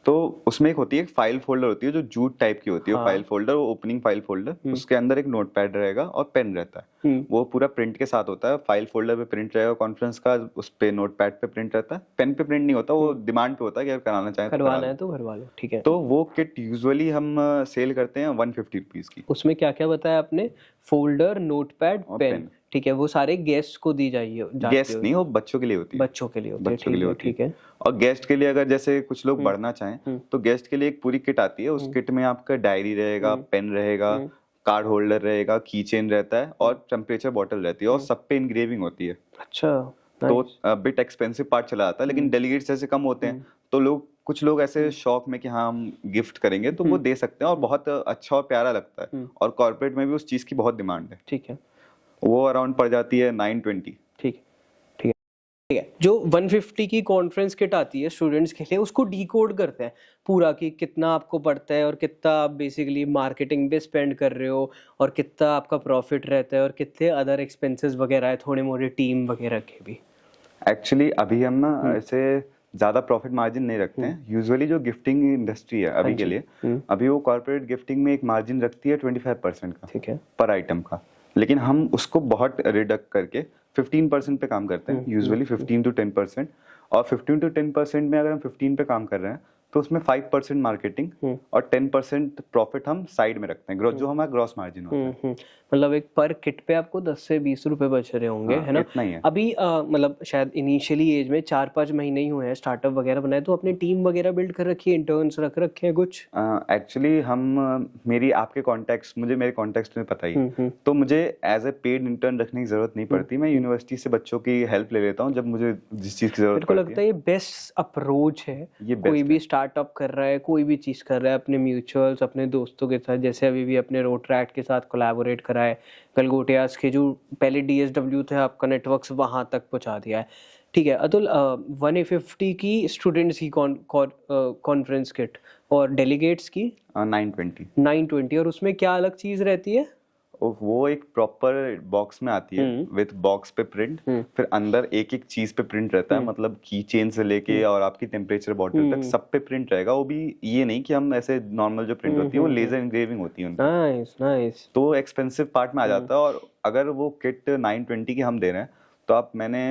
तो उसमें एक होती है, एक फाइल फोल्डर होती है जो जूट टाइप की होती है। हाँ। फाइल फोल्डर, वो ओपनिंग फाइल फोल्डर, उसके अंदर एक नोटपैड रहेगा और पेन रहता है। वो पूरा प्रिंट के साथ होता है। फाइल फोल्डर पे प्रिंट रहेगा कॉन्फ्रेंस का, उस पे नोटपैड पे प्रिंट रहता है। पेन पे प्रिंट नहीं होता, वो डिमांड पे होता है कि अगर कराना चाहें तो करा करवाना लो। है तो करवा लो, ठीक है। तो वो किट यूजुअली हम सेल करते हैं 150 रुपीज की। उसमें क्या क्या बताया आपने? फोल्डर, नोटपैड, और पेन, पेन। ठीक है। वो सारे गेस्ट को दी जाती गेस्ट होगी? नहीं, वो बच्चों के लिए होती है। बच्चों के लिए होती है, बच्चों के लिए होती ठीक है। और गेस्ट के लिए अगर जैसे कुछ लोग बढ़ना चाहें, तो गेस्ट के लिए एक पूरी किट आती है। उस किट में आपका डायरी रहेगा, पेन रहेगा, कार्ड होल्डर रहेगा, की चेन रहता है और टेम्परेचर बॉटल रहती है, और सब पे इंग्रेविंग होती है। अच्छा, तो बिट एक्सपेंसिव पार्ट चला जाता है, लेकिन डेलीगेट्स जैसे कम होते हैं, तो कुछ लोग ऐसे शौक में कि हाँ हम गिफ्ट करेंगे, तो वो दे सकते हैं, और बहुत अच्छा और प्यारा लगता है। और कॉर्पोरेट में भी उस चीज की बहुत डिमांड है। ठीक है, वो अराउंड पड़ जाती है 920। ठीक है, ठीक है, ठीक है। जो 150 की कॉन्फ्रेंस किट आती है स्टूडेंट्स के लिए, उसको डिकोड करते हैं पूरा कि कितना आपको पड़ता है और कितना आप बेसिकली मार्केटिंग पे स्पेंड कर रहे हो, और कितना आपका प्रॉफिट रहता है, और कितने अदर एक्सपेंसेस वगैरह है, थोड़े मोड़े टीम वगैरह के भी। एक्चुअली अभी हम ना ऐसे ज्यादा प्रॉफिट मार्जिन नहीं रखते हैं। यूजुअली जो गिफ्टिंग इंडस्ट्री है अभी के लिए, अभी वो कॉर्पोरेट गिफ्टिंग में एक मार्जिन रखती है 25% का, ठीक है, पर आइटम का। लेकिन हम उसको बहुत रिडक्ट करके 15% पे काम करते हैं, यूजुअली 15 to 10%। और 15 to 10% में अगर हम 15 पे काम कर रहे हैं, तो उसमें 5% मार्केटिंग और 10% प्रॉफिट हम साइड में रखते हैं, जो हमारा ग्रॉस मार्जिन होता है। मतलब एक पर किट पे आपको 10 से 20 रुपए बच रहे होंगे, हाँ, है ना? इतना ही है। अभी मतलब शायद इनिशियली एज में 4-5 महीने ही हुए हैं स्टार्टअप वगैरह बनाए, तो अपनी टीम वगैरह बिल्ड कर रखी है, इंटर्न्स रख रखे हैं कुछ? एक्चुअली मेरी आपके कॉन्टेक्ट्स, मुझे मेरे कॉन्टेक्ट्स में पता ही है, तो मुझे एज ए पेड इंटर्न रखने की जरूरत नहीं पड़ती। मैं यूनिवर्सिटी से बच्चों की हेल्प ले लेता हूँ जब मुझे जिस चीज की जरूरत मेरे को पड़ती लगता है ये बेस्ट अप्रोच है। ये best कोई भी है। स्टार्टअप कर रहा है, कोई भी चीज़ कर रहा है, अपने म्यूचुअल्स, अपने दोस्तों के साथ, जैसे अभी भी अपने रोटरैक्ट के साथ कोलैबोरेट करा है, गलगोटियास के जो पहले DSW थे, आपका नेटवर्क्स वहाँ तक पहुँचा दिया है। ठीक है अतुल, 150 की स्टूडेंट्स की कॉन्फ्रेंस किट, और डेलीगेट्स की 920। 920, और उसमें क्या अलग चीज़ रहती है? वो एक प्रॉपर बॉक्स में आती है, विथ बॉक्स पे प्रिंट, फिर अंदर एक एक चीज पे प्रिंट रहता है, मतलब की चेन से लेके और आपकी टेम्परेचर बॉटल तक सब पे प्रिंट रहेगा। वो भी ये नहीं कि हम ऐसे नॉर्मल जो प्रिंट होती है, वो लेजर इंग्रेविंग होती है उनकी। Nice nice. तो एक्सपेंसिव पार्ट में आ जाता है। और अगर वो किट 920 की हम दे रहे हैं, तो मैंने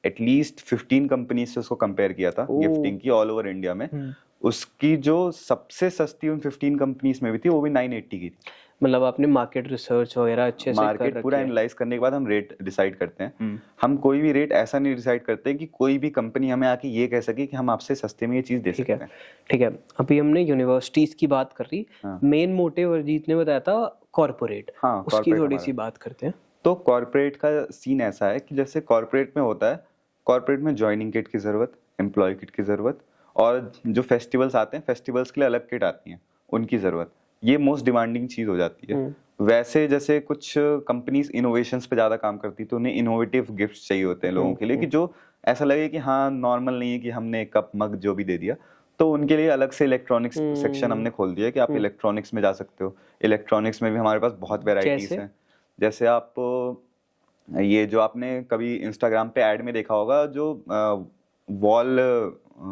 एटलीस्ट 15 कंपनी से उसको कंपेयर किया था, गिफ्टिंग की, ऑल ओवर इंडिया में। उसकी जो सबसे सस्ती उन 15 कंपनीज में भी थी, वो भी 980 की थी। मतलब आपने मार्केट रिसर्च वगैरह अच्छे से कर मार्केट पूरा रखी है? एनालाइज करने के बाद हम रेट डिसाइड करते हैं। हम कोई भी रेट ऐसा नहीं डिसाइड करते कि कोई भी कंपनी हमें आके ये कह सके कि हम आपसे सस्ते में ये चीज दे ठीक सकते है, हैं। ठीक है। अभी हमने यूनिवर्सिटीज की बात कर ली, हाँ। मेन मोटिव अरिजीत ने बताया था कॉर्पोरेट, हाँ, उसकी corporate थोड़ी हमारा। सी बात करते हैं। तो कॉर्पोरेट का सीन ऐसा है कि जैसे कॉर्पोरेट में होता है, कॉर्पोरेट में ज्वाइनिंग किट की जरूरत, एम्प्लॉय किट की जरूरत, और जो फेस्टिवल्स आते हैं, फेस्टिवल्स के लिए अलग किट आती हैं, उनकी जरूरत। ये मोस्ट डिमांडिंग चीज हो जाती है। वैसे जैसे कुछ कंपनीज इनोवेशंस पे ज्यादा काम करती है, तो उन्हें इनोवेटिव गिफ्ट्स चाहिए होते हैं लोगों के लिए, कि जो ऐसा लगे कि हाँ नॉर्मल नहीं है कि हमने कप मग जो भी दे दिया। तो उनके लिए अलग से इलेक्ट्रॉनिक्स सेक्शन हमने खोल दिया है कि आप इलेक्ट्रॉनिक्स में जा सकते हो। इलेक्ट्रॉनिक्स में भी हमारे पास बहुत वेराइटीज जैसे? हैं। जैसे आप ये जो आपने कभी इंस्टाग्राम पे ऐड में देखा होगा, जो वॉल,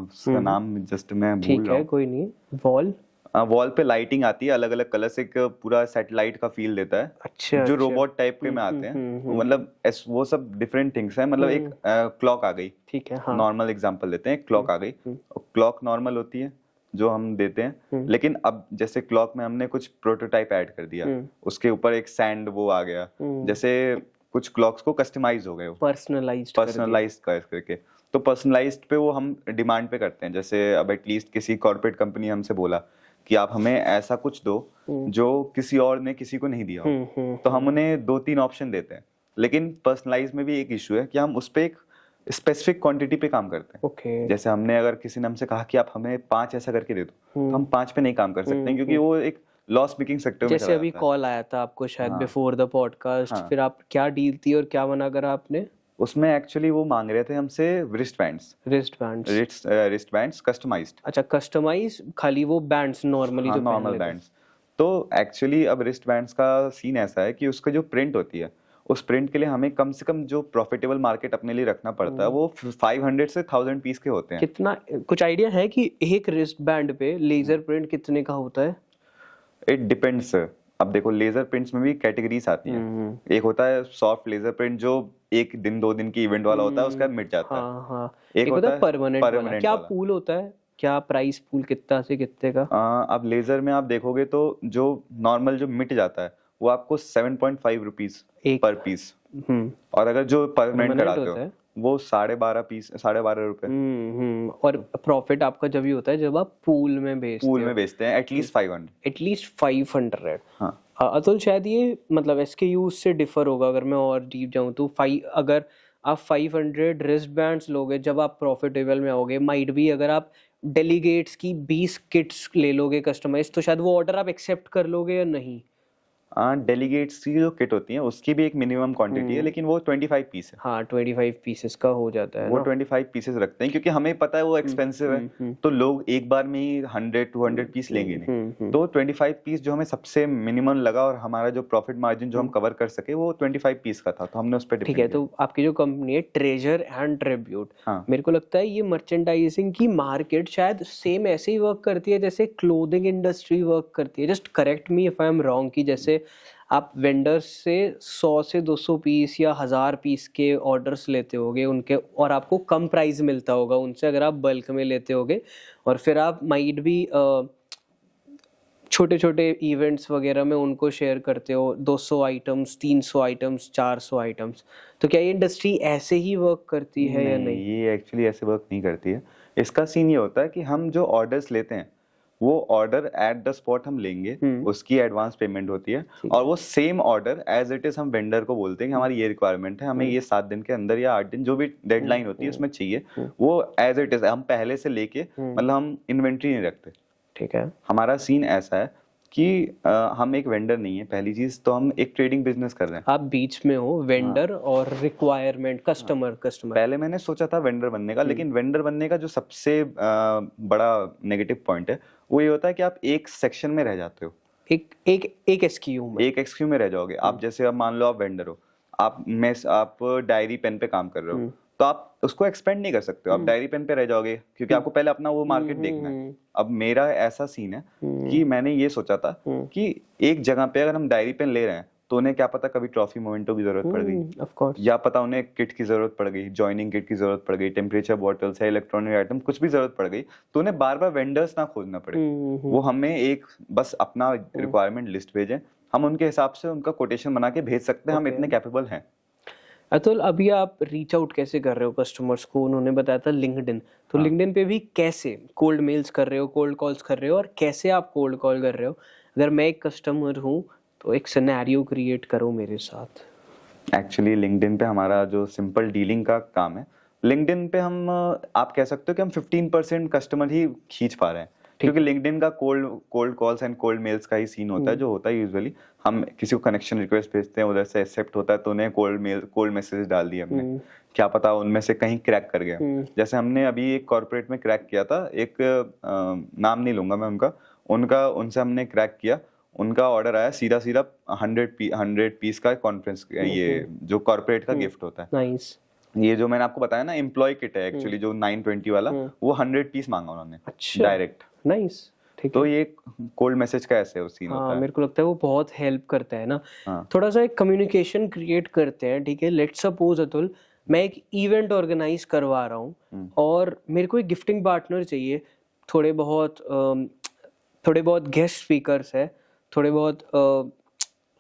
उसका नाम जस्ट मैं भूल ठीक रहा है, हूँ। कोई नहीं। वॉल? वॉल पे लाइटिंग आती है अलग अलग कलर से, एक पूरा सैटेलाइट का फील देता है, अच्छा जो अच्छा। रोबोट टाइप के में आते हैं। मतलब वो सब डिफरेंट थिंग्स हैं। मतलब एक क्लॉक आ गई, ठीक है, हाँ। नॉर्मल एग्जांपल लेते हैं, क्लॉक आ गई। क्लॉक नॉर्मल होती है जो हम देते हैं, लेकिन अब जैसे क्लॉक में हमने कुछ प्रोटोटाइप ऐड कर दिया, उसके ऊपर एक सैंड वो आ गया, जैसे कुछ क्लॉक्स को कस्टमाइज हो गए, पर्सनलाइज करके। तो पर्सनलाइज्ड पे वो हम डिमांड पे करते हैं। जैसे अब एटलीस्ट किसी कॉर्पोरेट कंपनी हमसे बोला कि आप हमें ऐसा कुछ दो जो किसी और ने किसी को नहीं दिया हो। तो हम उन्हें 2-3 ऑप्शन देते हैं, लेकिन पर्सनलाइज में भी एक इशू है कि हम उस पे एक स्पेसिफिक क्वांटिटी पे काम करते हैं। ओके। जैसे हमने अगर किसी ने हमसे कहा कि आप हमें 5 ऐसा करके दे दो, तो हम 5 पे नहीं काम कर सकते हैं, क्योंकि वो एक लॉस मेकिंग सेक्टर में जैसे चला अभी जाता है। कॉल आया था आपको शायद हाँ। बिफोर द पॉडकास्ट, हाँ। फिर आप क्या डील थी और क्या मना करा आपने? उसमें एक्चुअली वो मांग रहे थे हमसे wrist bands, wrist bands customized. अच्छा, कस्टमाइज खाली वो बैंड्स नॉर्मली हाँ, जो पहन नॉर्मल लेते हैं। बैंड्स। तो एक्चुअली अब रिस्ट बैंड्स का सीन ऐसा है कि उसका जो प्रिंट होती है, उस प्रिंट के लिए हमें कम से कम जो प्रॉफिटेबल मार्केट अपने लिए रखना पड़ता है वो 500 से 1000 पीस के होते हैं। कितना, कुछ आइडिया है कि एक रिस्ट बैंड पे लेजर प्रिंट कितने का होता है? It depends. अब देखो, लेजर प्रिंट्स में भी कैटेगरीज आती हैं। एक होता है सॉफ्ट लेजर प्रिंट जो 1 दिन 2 दिन की इवेंट वाला होता है, उसका मिट जाता है। हाँ हाँ। एक होता होता है है परमानेंट वाला। परमानेंट क्या वाला। पूल होता है, क्या प्राइस पूल कितना से कितने का? अब लेजर में आप देखोगे तो जो नॉर्मल जो मिट जाता है वो आपको 7.5 रुपीज एक। पर पीस, और अगर जो परमानेंट Permanent कराते होता हो है? वो 12.5 रुपए और प्रॉफिट आपका जब ही होता है जब आप पूल में बेचते पूल हो। में बेचते हैं, एटलीस्ट 500। एटलीस्ट 500। हाँ। अतुल, शायद ये मतलब SKUs से डिफर होगा। अगर मैं और डीप जाऊं तो अगर आप 500 रिस्ट बैंड्स लोगे जब आप प्रॉफिटेबल में आओगे, माइट भी अगर आप डेलीगेट्स की 20 किट्स ले लोगे कस्टमाइज, तो शायद वो ऑर्डर आप एक्सेप्ट कर लोगे या नहीं? डेलीगेट्स की जो किट होती है उसकी भी एक मिनिमम क्वांटिटी है, लेकिन वो 25 पीस है। हाँ, 25 पीसेस का हो जाता है वो ना। 25 पीसेस रखते हैं क्योंकि हमें पता है वो एक्सपेंसिव है, तो लोग एक बार में ही 100-200 पीस लेंगे नहीं। तो 25 पीस जो हमें सबसे मिनिमम लगा और हमारा जो प्रॉफिट मार्जिन जो हम कवर कर सके वो 25 पीस का था, तो हमने उस पर ठीक है। तो आपकी जो कंपनी है ट्रेजर एंड ट्रिब्यूट, हाँ। मेरे को लगता है ये मर्चेंडाइजिंग की मार्केट शायद सेम ऐसे ही वर्क करती है जैसे क्लोथिंग इंडस्ट्री वर्क करती है। Just correct me if I am wrong, कि जैसे आप वेंडर्स से 100 से 200 पीस या 1000 पीस के ऑर्डर्स लेते होगे उनके, और आपको कम प्राइस मिलता होगा उनसे अगर आप बल्क में लेते होगे, और फिर आप माइट भी छोटे छोटे इवेंट्स वगैरह में उनको शेयर करते हो, 200 आइटम्स, 300 आइटम्स, 400 आइटम्स। तो क्या ये इंडस्ट्री ऐसे ही वर्क करती है या नहीं? ये एक्चुअली ऐसे वर्क नहीं करती है। इसका सीन ये होता है कि हम जो ऑर्डर्स लेते हैं वो ऑर्डर एट द स्पॉट हम लेंगे, उसकी एडवांस पेमेंट होती है, और वो same order as it is हम वेंडर को बोलते हैं कि हमारी ये रिक्वायरमेंट है, हमें ये 7 दिन के अंदर या 8 दिन जो भी डेडलाइन होती है उसमें चाहिए, वो एज इट इज हम पहले से लेके, मतलब हम इन्वेंट्री नहीं रखते। ठीक है। हमारा सीन ऐसा है कि हम एक वेंडर नहीं है, पहली चीज तो हम एक ट्रेडिंग बिजनेस कर रहे हैं। आप बीच में हो वेंडर और रिक्वायरमेंट कस्टमर। पहले मैंने सोचा था वेंडर बनने का, लेकिन वेंडर बनने का जो सबसे बड़ा नेगेटिव पॉइंट है वो ये होता है कि आप एक सेक्शन में रह जाते हो, एक SKU में, एक एक्सक्यू में रह जाओगे आप। जैसे अब मान लो आप वेंडर हो, आप डायरी पेन पे काम कर रहे हो, तो आप उसको एक्सपेंड नहीं कर सकते हो, आप डायरी पेन पे रह जाओगे क्योंकि आपको पहले अपना वो मार्केट देखना है। अब मेरा ऐसा सीन है कि मैंने ये सोचा था कि एक जगह पे अगर हम डायरी पेन ले रहे हैं तो उन्हें क्या पता कभी ट्रॉफी मोमेंटो की जरूरत पड़ गई, ऑफ कोर्स, या पता उन्हें किट की जरूरत पड़ गई, जॉइनिंग किट की जरूरत पड़ गई, टेम्परेचर बॉटल्स है, इलेक्ट्रॉनिक आइटम कुछ भी जरूरत पड़ गई, तो उन्हें बार बार वेंडर्स ना खोजना पड़े। वो हमें एक बस अपना रिक्वायरमेंट लिस्ट भेजें, हम उनके हिसाब से उनका कोटेशन बना के भेज सकते हैं, हम इतने कैपेबल हैं। अतुल, अभी आप रीच आउट कैसे कर रहे हो कस्टमर्स को? उन्होंने बताया था लिंक्डइन, तो लिंक्डइन पे भी कैसे कोल्ड मेल्स कर रहे हो, कोल्ड कॉल्स कर रहे हो, और कैसे आप कोल्ड कॉल कर रहे हो? अगर मैं एक कस्टमर हूँ तो एक सिनेरियो क्रिएट करो मेरे साथ। एक्चुअली लिंक्डइन पे हमारा जो सिंपल डीलिंग का काम है, लिंक्डइन पे हम आप कह सकते हो कि हम 15% कस्टमर ही खींच पा रहे हैं, क्योंकि लिंक्डइन का cold calls and cold mails का ही सीन होता है। जो होता है यूजुअली हम किसी को कनेक्शन रिक्वेस्ट भेजते हैं, उधर से एक्सेप्ट होता है तो उन्हें कोल्ड मैसेज डाल दिया हमने, क्या पता उनमें से कहीं क्रैक कर गया। जैसे हमने अभी एक कॉर्पोरेट में क्रैक किया था, एक नाम नहीं लूंगा मैं उनका, उनसे हमने क्रैक किया, उनका ऑर्डर आया सीधा 100 पीस का कॉन्फ्रेंस, ये जो कॉर्पोरेट का गिफ्ट होता है। नाइस। ये जो मैंने आपको बताया ना एम्प्लॉय किट है एक्चुअली, जो 920 वाला, वो 100 पीस मांगा उन्होंने डायरेक्ट। नाइस। ठीक तो है। ये कोल्ड मैसेज का ऐसे सीन होता है। मेरे को लगता है वो बहुत हेल्प करता है ना। हाँ। थोड़ा सा एक कम्युनिकेशन क्रिएट करते हैं, ठीक है। लेट्स सपोज अतुल, मैं एक इवेंट ऑर्गेनाइज करवा रहा हूँ और मेरे को एक गिफ्टिंग पार्टनर चाहिए, थोड़े बहुत गेस्ट स्पीकर्स है, थोड़े बहुत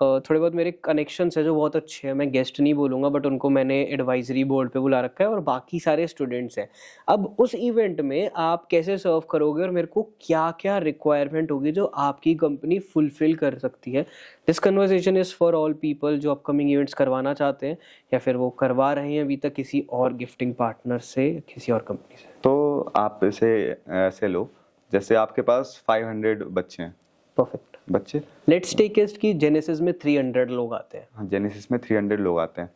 थोड़े बहुत मेरे कनेक्शंस है जो बहुत अच्छे हैं, मैं गेस्ट नहीं बोलूँगा बट उनको मैंने एडवाइजरी बोर्ड पे बुला रखा है और बाकी सारे स्टूडेंट्स हैं। अब उस इवेंट में आप कैसे सर्व करोगे और मेरे को क्या क्या रिक्वायरमेंट होगी जो आपकी कंपनी फुलफिल कर सकती है? This conversation is for all people जो अपकमिंग इवेंट्स करवाना चाहते हैं या फिर वो करवा रहे हैं अभी तक किसी और गिफ्टिंग पार्टनर से, किसी और कंपनी से। तो आप इसे ऐसे लो, जैसे आपके पास 500 बच्चे हैं। परफेक्ट। बच्चे, लेट्स टेक इट कि जेनेसिस में 300 लोग आते हैं। हाँ, जेनेसिस में 300 लोग आते हैं,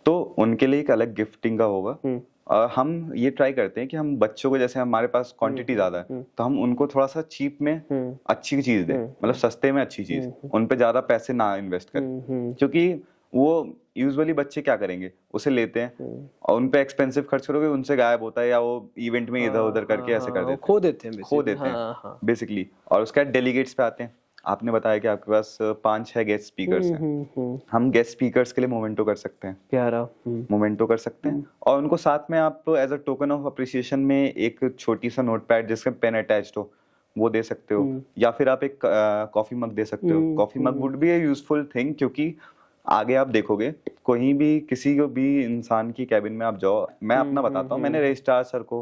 तो उनके लिए एक अलग गिफ्टिंग का होगा। और हम ये ट्राई करते हैं कि हम बच्चों को, जैसे हमारे पास क्वांटिटी ज्यादा है, तो हम उनको थोड़ा सा चीप में अच्छी चीज दें, मतलब सस्ते में अच्छी चीज, उन पे ज्यादा पैसे ना इन्वेस्ट करें, क्योंकि वो यूजुअली बच्चे क्या करेंगे, उसे लेते हैं और उन पे एक्सपेंसिव खर्च करोगे, उनसे गायब होता है या वो इवेंट में इधर उधर करके ऐसे कर देते हैं, खो देते हैं खो देते हैं बेसिकली। और उसके बाद डेलीगेट्स पे आते हैं। आपने बताया कि आपके पास 5-6 गेस्ट स्पीकर्स हैं, हम गेस्ट स्पीकर्स के लिए मोमेंटो कर सकते हैं, प्यारा मोमेंटो कर सकते हैं, और उनको साथ में आप as a token of appreciation में एक छोटी सा नोटपैड जिसके पेन अटैच्ड हो वो दे सकते हो, या फिर आप एक कॉफी मग दे सकते हो। Coffee mug would be A useful thing, क्योंकि आगे आप देखोगे कोई भी किसी को भी इंसान की कैबिन में आप जाओ, मैं अपना बताता हूँ, मैंने रजिस्ट्रार सर को,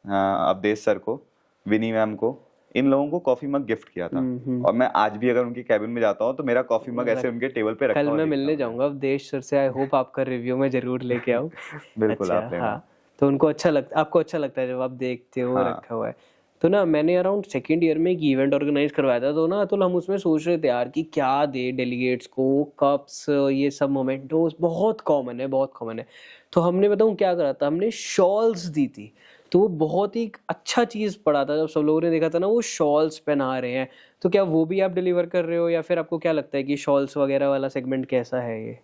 अवधेश सर को, विनी मैम को, इन लोगों को कॉफी मग गिफ्ट किया था, और मैं आज भी अगर उनकी कैबिन में जाता हूँ तो मेरा कॉफी मग ऐसे उनके टेबल पे रखा कल हुआ मैं दिखता मिलने है। जाऊंगा अवधेश सर से, आई होप आपका रिव्यू में जरूर लेके आऊं। बिल्कुल, आप अच्छा, लेना। हाँ, तो उनको अच्छा लगता, आपको अच्छा लगता है जब आप देखते हो रखा हुआ है। तो ना मैंने अराउंड सेकेंड ईयर में एक इवेंट ऑर्गेनाइज करवाया था, तो ना तो हम उसमें सोच रहे थे यार कि क्या दे डेलीगेट्स को, कप्स, ये सब मोमेंटोस बहुत कॉमन है, बहुत कॉमन है। तो हमने बताऊँ क्या करा था, हमने शॉल्स दी थी, तो वो बहुत ही अच्छा चीज़ पड़ा था। जब सब लोगों ने देखा था ना वो शॉल्स पहना रहे हैं, तो क्या वो भी आप डिलीवर कर रहे हो या फिर आपको क्या लगता है कि शॉल्स वगैरह वाला सेगमेंट कैसा है ये?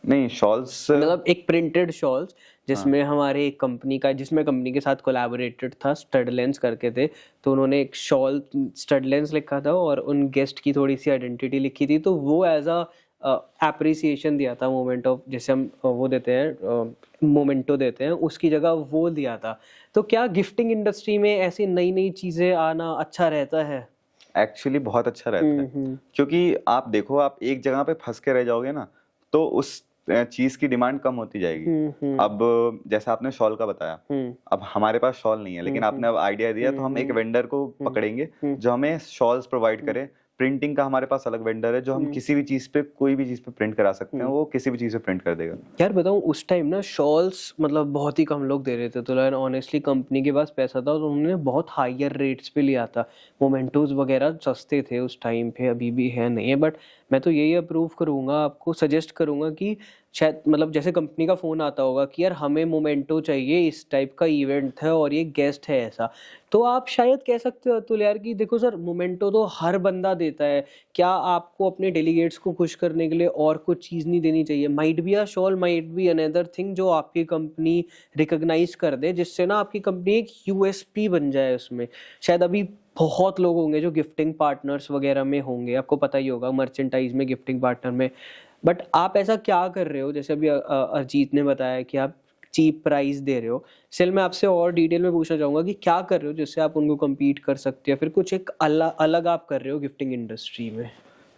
नहीं, शॉल्स मतलब एक प्रिंटेड शॉल्स जिसमें हमारे एक कंपनी का, जिसमें कंपनी के साथ कोलैबोरेटेड था, स्टडलेंस करके थे, तो उन्होंने एक शॉल स्टडलेंस लिखा था और उन गेस्ट की थोड़ी सी आइडेंटिटी लिखी थी, तो वो एज अ एप्रिसिएशन दिया था, मोमेंट ऑफ, जैसे हम वो देते हैं मोमेंटो देते हैं, उसकी जगह वो दिया था। तो क्या गिफ्टिंग इंडस्ट्री में ऐसी नई नई चीजें आना अच्छा रहता है? एक्चुअली बहुत अच्छा रहता है, क्योंकि आप देखो, आप एक जगह पे फंस के रह जाओगे ना, तो उस चीज की डिमांड कम होती जाएगी। अब जैसे आपने शॉल का बताया, अब हमारे पास शॉल नहीं है, लेकिन आपने अब आइडिया दिया, तो हम एक वेंडर को पकड़ेंगे जो हमें शॉल्स प्रोवाइड करे। प्रिंटिंग का हमारे पास अलग वेंडर है जो हम किसी भी चीज पे, कोई भी चीज पे प्रिंट करा सकते हैं, वो किसी भी चीज पे प्रिंट कर देगा। यार बताऊँ, उस टाइम ना शॉल्स मतलब बहुत ही कम लोग दे रहे थे, तो यार ऑनेस्टली कंपनी के पास पैसा था तो उन्होंने बहुत हायर रेट्स पे लिया था। मोमेंटोज वगैरह सस्ते थे उस टाइम पे, अभी भी है नहीं है, बट मैं तो यही अप्रूव करूँगा, आपको सजेस्ट करूँगा कि शायद मतलब जैसे कंपनी का फ़ोन आता होगा कि यार हमें मोमेंटो चाहिए, इस टाइप का इवेंट है और ये गेस्ट है ऐसा, तो आप शायद कह सकते हो अतुल यार कि देखो सर, मोमेंटो तो हर बंदा देता है, क्या आपको अपने डेलीगेट्स को खुश करने के लिए और कुछ चीज़ नहीं देनी चाहिए? Might be a shawl, might be another thing जो आपकी कंपनी रिकॉग्नाइज कर दे, जिससे ना आपकी कंपनी एक यूएसपी बन जाए उसमें। शायद अभी बहुत लोग होंगे जो गिफ्टिंग पार्टनर्स वगैरह में होंगे, आपको पता ही होगा, मर्चेंटाइज में, गिफ्टिंग पार्टनर में, बट आप ऐसा क्या कर रहे हो? जैसे अभी अरिजीत ने बताया कि आप चीप प्राइस दे रहे हो, स्टिल मैं आपसे और डिटेल में पूछना चाहूंगा कि क्या कर रहे हो जिससे आप उनको कम्पीट कर सकते हो, फिर कुछ एक अलग आप कर रहे हो गिफ्टिंग इंडस्ट्री में?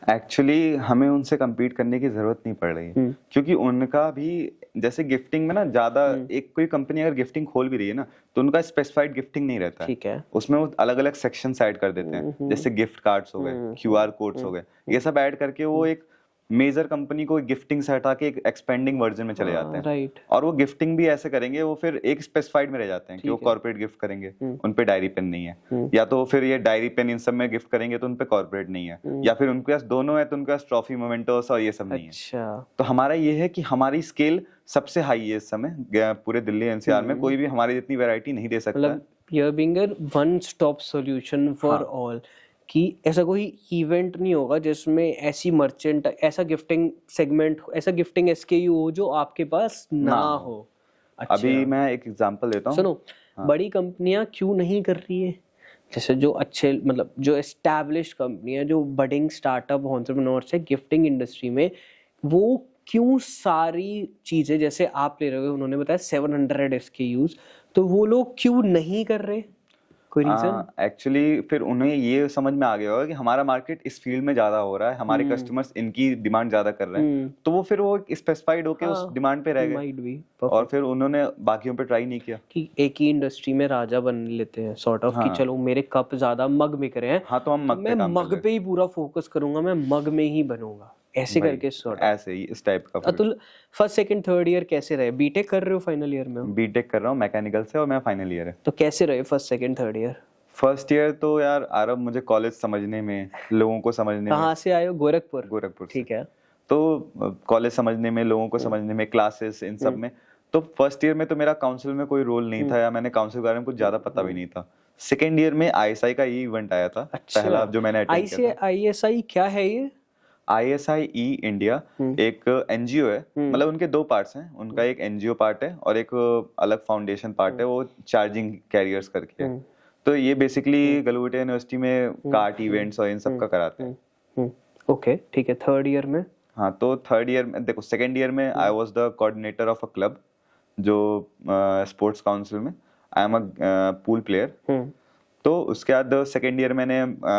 एक्चुअली हमें उनसे compete करने की जरूरत नहीं पड़ रही, क्योंकि उनका भी जैसे गिफ्टिंग में ना ज्यादा, एक कोई कंपनी अगर गिफ्टिंग खोल भी रही है ना, तो उनका स्पेसिफाइड गिफ्टिंग नहीं रहता है। ठीक है। उसमें वो अलग अलग सेक्शन ऐड कर देते हैं, जैसे गिफ्ट कार्ड्स हो गए, क्यूआर कोड्स हो गए, ये सब ऐड करके वो एक मेजर कंपनी को गिफ्टिंग से हटा के एक एक्सपेंडिंग वर्जन में चले जाते हैं। राइट। और वो गिफ्टिंग भी ऐसे करेंगे, वो फिर एक स्पेसिफाइड में रह जाते हैं कि वो कॉर्पोरेट गिफ्ट करेंगे, उन पे डायरी पेन नहीं है, या तो फिर ये डायरी पेन इन सब में गिफ्ट करेंगे तो उन पे कॉर्पोरेट नहीं है, या फिर उनके पास दोनों है तो उनके पास ट्रॉफी, मोमेंटोस और ये सब नहीं है। अच्छा। तो हमारा ये है कि हमारी स्केल सबसे हाई है इस समय, पूरे दिल्ली एनसीआर में कोई भी हमारी जितनी वैरायटी नहीं दे सकता। मतलब here being a one stop solution for all, कि ऐसा कोई इवेंट नहीं होगा जिसमें ऐसी मर्चेंट, ऐसा गिफ्टिंग सेगमेंट, ऐसा गिफ्टिंग एसकेयू हो जो आपके पास ना हो। अच्छा। अभी मैं एक एग्जांपल देता हूँ। सुनो, बड़ी कंपनियां क्यों नहीं कर रही है? जैसे जो अच्छे, मतलब जो एस्टैब्लिश्ड कंपनी है, जो बडिंग स्टार्टअप एंटरप्रेन्योर्स है गिफ्टिंग इंडस्ट्री में, वो क्यों सारी चीजें जैसे आप ले रहे हो, उन्होंने बताया 700 SKUs, तो वो लोग क्यों नहीं कर रहे? कोई रीजन? एक्चुअली फिर उन्हें ये समझ में आ गया होगा कि हमारा मार्केट इस फील्ड में ज्यादा हो रहा है, हमारे कस्टमर्स इनकी डिमांड ज्यादा कर रहे हैं, तो वो फिर वो स्पेसिफाइड होके उस डिमांड पे रह गए माइट बी और फिर उन्होंने बाकियों पे ट्राई नहीं किया कि एक ही इंडस्ट्री में राजा बन लेते हैं सॉर्ट ऑफ, कि चलो मेरे कप ज्यादा मग बिक रहे हैं, हाँ तो हम मग पे काम कर मग पे ही पूरा फोकस करूंगा, मैं मग में ही बनूंगा, ऐसे करके सॉर्ट। ऐसे ही इस टाइप का। Atul, first second third year कैसे रहे? बीटेक कर रहे हो, फाइनल ईयर में हो? बीटेक कर रहा हूँ मैकेनिकल से और मैं फाइनल ईयर है। तो कैसे रहे first second third year? First year तो यार आरब मुझे कॉलेज समझने में, लोगों को समझने में। कहाँ से आए हो? गोरखपुर? गोरखपुर से। ठीक है। तो कॉलेज समझने में, लोगों को समझने में, क्लासेस इन सब में, तो फर्स्ट ईयर में तो मेरा काउंसिल में कोई रोल नहीं था या मैंने काउंसिल के बारे में कुछ ज्यादा पता भी नहीं था। सेकेंड ईयर में आईएसआई का ये इवेंट आया था, पहला जो मैंने अटेंड किया था। आईएसआई क्या है ये? ISI इंडिया एक एनजीओ है, मतलब उनके दो पार्ट्स हैं, उनका एक एनजीओ पार्ट है और एक अलग फाउंडेशन पार्ट है, वो चार्जिंग कैरियर्स करके है। तो ये बेसिकली गलगोटिया यूनिवर्सिटी में कार्ट इवेंट्स और इन सब का कराते हैं। ओके, ठीक है। थर्ड ईयर में? हाँ, तो थर्ड ईयर में देखो, सेकेंड ईयर में I was the coordinator of a club, जो स्पोर्ट्स काउंसिल में। आई एम अ पूल प्लेयर। तो उसके बाद सेकेंड ईयर मैंने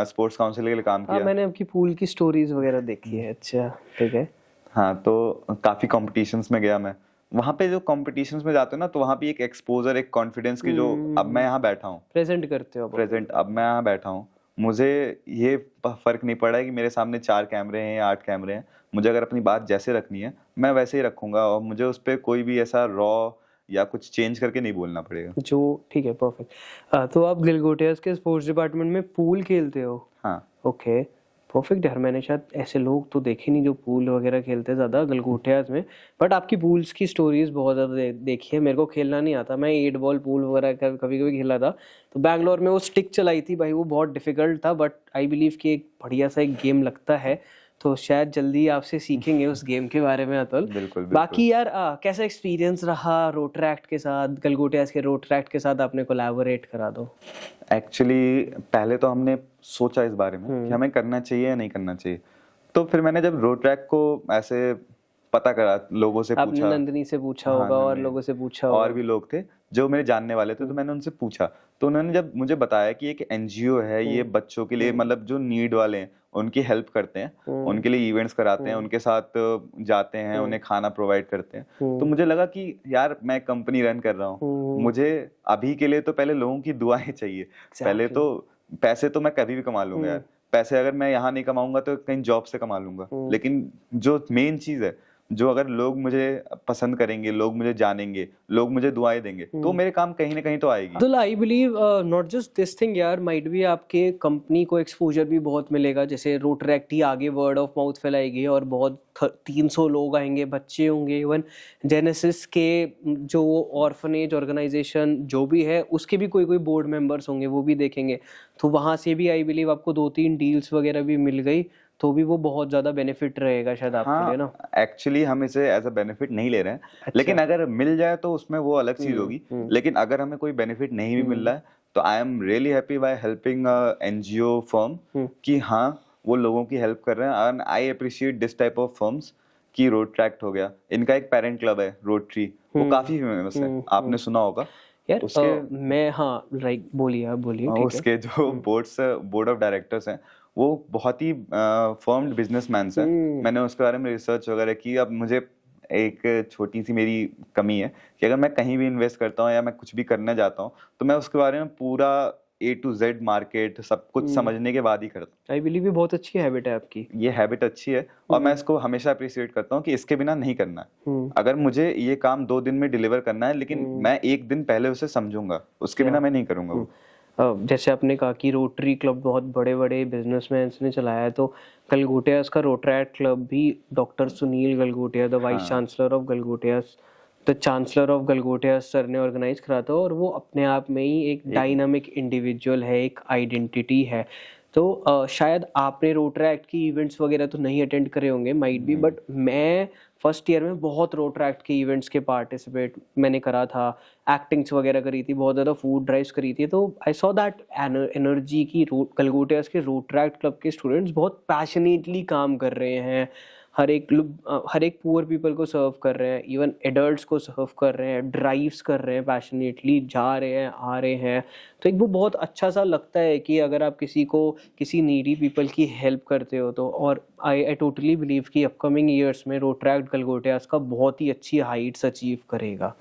स्पोर्ट्स काउंसिल के लिए काम किया। मैंने आपकी पूल की स्टोरीज वगैरह देखी है। अच्छा, ठीक है। हाँ, तो काफी कॉम्पिटिशन्स में गया मैं। वहाँ पे जो कॉम्पिटिशन्स में जाते हो ना, तो वहाँ पे एक एक्सपोजर, एक कॉन्फिडेंस की, जो अब मैं यहाँ बैठा हूँ, प्रेजेंट करते हो अब मैं यहाँ बैठा हूँ, मुझे ये फर्क नहीं पड़ा है कि मेरे सामने 4 कैमरे हैं या 8 कैमरे हैं। मुझे अगर अपनी बात जैसे रखनी है, मैं वैसे ही रखूंगा और मुझे उस पर कोई भी ऐसा रॉ या कुछ चेंज करके नहीं बोलना पड़ेगा। जो ठीक है, परफेक्ट। तो आप गलगोटियास के स्पोर्ट्स डिपार्टमेंट में पूल खेलते हो? हाँ। ओके, परफेक्ट यार। मैंने शायद ऐसे लोग तो देखे नहीं जो पूल वगैरह खेलते ज़्यादा गलगोटियास में, बट आपकी पूल्स की स्टोरीज बहुत ज़्यादा देखी है। मेरे को खेलना नहीं आता, मैं 8 बॉल पूल वगैरह कभी कभी खेला था। तो बैंगलोर में वो स्टिक चलाई थी भाई, वो बहुत डिफिकल्ट था, बट आई बिलीव कि एक बढ़िया सा एक गेम लगता है। तो शायद जल्दी आपसे सीखेंगे उस गेम के बारे में अतुल। बिल्कुल। बाकी यार कैसा एक्सपीरियंस रहा रोटरैक्ट के साथ, गलगोटियास के रोटरैक्ट के साथ? आपने कोलैबोरेट करा दो। एक्चुअली पहले तो हमने सोचा इस बारे में कि हमें करना चाहिए या नहीं करना चाहिए। तो फिर मैंने जब रोड ट्रैक को ऐसे पता करा, लोगों से आपने पूछा, नंदिनी से पूछा होगा और लोगों से पूछा होगा, और भी लोग थे जो मेरे जानने वाले थे, तो मैंने उनसे पूछा। तो उन्होंने जब मुझे बताया कि एक एनजीओ है, ये बच्चों के लिए, मतलब जो नीड वाले हैं उनकी हेल्प करते हैं, उनके लिए इवेंट्स कराते हैं, उनके साथ जाते हैं, उन्हें खाना प्रोवाइड करते हैं। तो मुझे लगा कि यार मैं कंपनी रन कर रहा हूँ, मुझे अभी के लिए तो पहले लोगों की दुआएं चाहिए। पहले तो पैसे तो मैं कभी भी कमा लूंगा यार, पैसे अगर मैं यहाँ नहीं कमाऊंगा तो कहीं जॉब से कमा लूंगा, लेकिन जो मेन चीज है, जो अगर लोग मुझे पसंद करेंगे, लोग मुझे जानेंगे, लोग मुझे दुआएं देंगे, तो मेरे काम कहीं ना कहीं तो आएगी। Abdul, I believe not just this thing यार, माइट भी आपके कंपनी को एक्सपोजर भी बहुत मिलेगा। जैसे रोटरैक्ट ही आगे वर्ड ऑफ माउथ फैलाएगी और बहुत 300 लोग आएंगे, बच्चे होंगे। इवन जेनेसिस के जो ऑर्फनेज ऑर्गेनाइजेशन जो भी है, उसके भी कोई बोर्ड मेंबर्स होंगे, वो भी देखेंगे। तो वहाँ से भी आई बिलीव आपको 2-3 डील्स वगैरह भी मिल गई, तो भी वो बहुत ज्यादा बेनिफिट रहेगा शायद आपके लिए ना। एक्चुअली हम इसे एज अ बेनिफिट नहीं ले रहे हैं। अच्छा। लेकिन अगर मिल जाए तो उसमें वो अलग चीज होगी। लेकिन अगर हमें कोई बेनिफिट नहीं भी मिल रहा है, तो I am really happy by helping NGO firm, कि हाँ वो लोगों की हेल्प कर रहे हैं। And I appreciate this type of firms, की रोड ट्रैक्ट हो गया, इनका एक पेरेंट क्लब है रोटरी, वो काफी फेमस है, आपने सुना होगा यार। उसके मैं हाँ राइट, बोलिए आप बोलिए। ठीक है। उसके जो बोर्ड ऑफ डायरेक्टर्स हैं, वो बहुत ही फर्म्ड बिजनेसमैन हैं। मैंने उसके बारे में रिसर्च वगैरह की। अब मुझे एक छोटी सी मेरी कमी है कि अगर मैं कहीं भी इन्वेस्ट करता हूँ या मैं कुछ भी करना चाहता हूँ, तो मैं उसके बारे में पूरा A to Z मार्केट सब कुछ समझने के बाद ही करता हूँ। आई बिलीव ये बहुत अच्छी हैबिट है आपकी। ये हैबिट अच्छी है और मैं इसको हमेशा अप्रिशिएट करता हूँ कि इसके बिना नहीं करना है। अगर मुझे ये काम 2 दिन में डिलीवर करना है, लेकिन मैं 1 दिन पहले उसे समझूंगा, उसके बिना मैं नहीं करूंगा वो। जैसे आपने कहा कि रोटरी क्लब बहुत बड़े बड़े बिजनेसमैन ने चलाया है, तो गलगोटियास का रोटरैक्ट क्लब भी doctor Sunil Galgotia, the vice chancellor of Galgotias, the chancellor of Galgotias sir ने ऑर्गेनाइज करा था। और वो अपने आप में ही एक डायनामिक इंडिविजुअल है, एक आइडेंटिटी है। तो शायद आपने रोटरैक्ट की इवेंट्स वगैरह तो नहीं अटेंड करे होंगे, माइट बी, बट मैं फर्स्ट ईयर में बहुत रोटरैक्ट के इवेंट्स के पार्टिसिपेट मैंने करा था, एक्टिंग्स वगैरह करी थी, बहुत ज़्यादा फूड ड्राइव्स करी थी। तो आई सॉ दैट एनर्जी की गलगोटियास के रोटरैक्ट क्लब के स्टूडेंट्स बहुत पैशनेटली काम कर रहे हैं, हर एक पुअर पीपल को सर्व कर रहे हैं, इवन एडल्ट्स को सर्व कर रहे हैं, ड्राइव्स कर रहे हैं, पैशनेटली जा रहे हैं, आ रहे हैं। तो एक वो बहुत अच्छा सा लगता है कि अगर आप किसी नीडी पीपल की हेल्प करते हो तो। और आई टोटली बिलीव कि अपकमिंग ईयर्स में रोटरैक्ट गलगोटियास का बहुत ही अच्छी हाइट्स अचीव करेगा।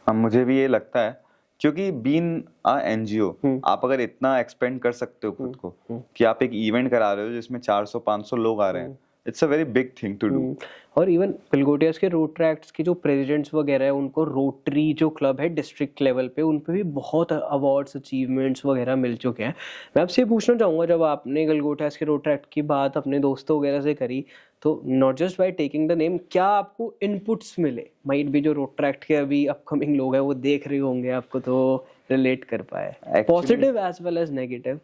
हाँ, मुझे भी ये लगता है, क्योंकि बीन अ एनजीओ आप अगर इतना एक्सपेंड कर सकते हो खुद को कि आप एक इवेंट करा रहे हो जिसमें 400-500 लोग आ रहे हैं, it's a very big thing to do. और इवन गलगोटियास के रोटरैक्ट्स के जो प्रेसिडेंट्स वगैरह है, उनको रोटरी जो क्लब है डिस्ट्रिक्ट लेवल पे, उन पे भी बहुत अवार्ड्स अचीवमेंट्स वगैरह मिल चुके हैं। मैं आपसे पूछना चाहूँगा, जब आपने गलगोटियास के रोटरैक्ट की बात अपने दोस्तों वगैरह से करी, तो not just by taking the name, क्या आपको इनपुट्स मिले? माइट भी जो रोटरैक्ट के अभी अपकमिंग लोग हैं वो देख रहे होंगे आपको, तो रिलेट कर पाए, positive as well as negative.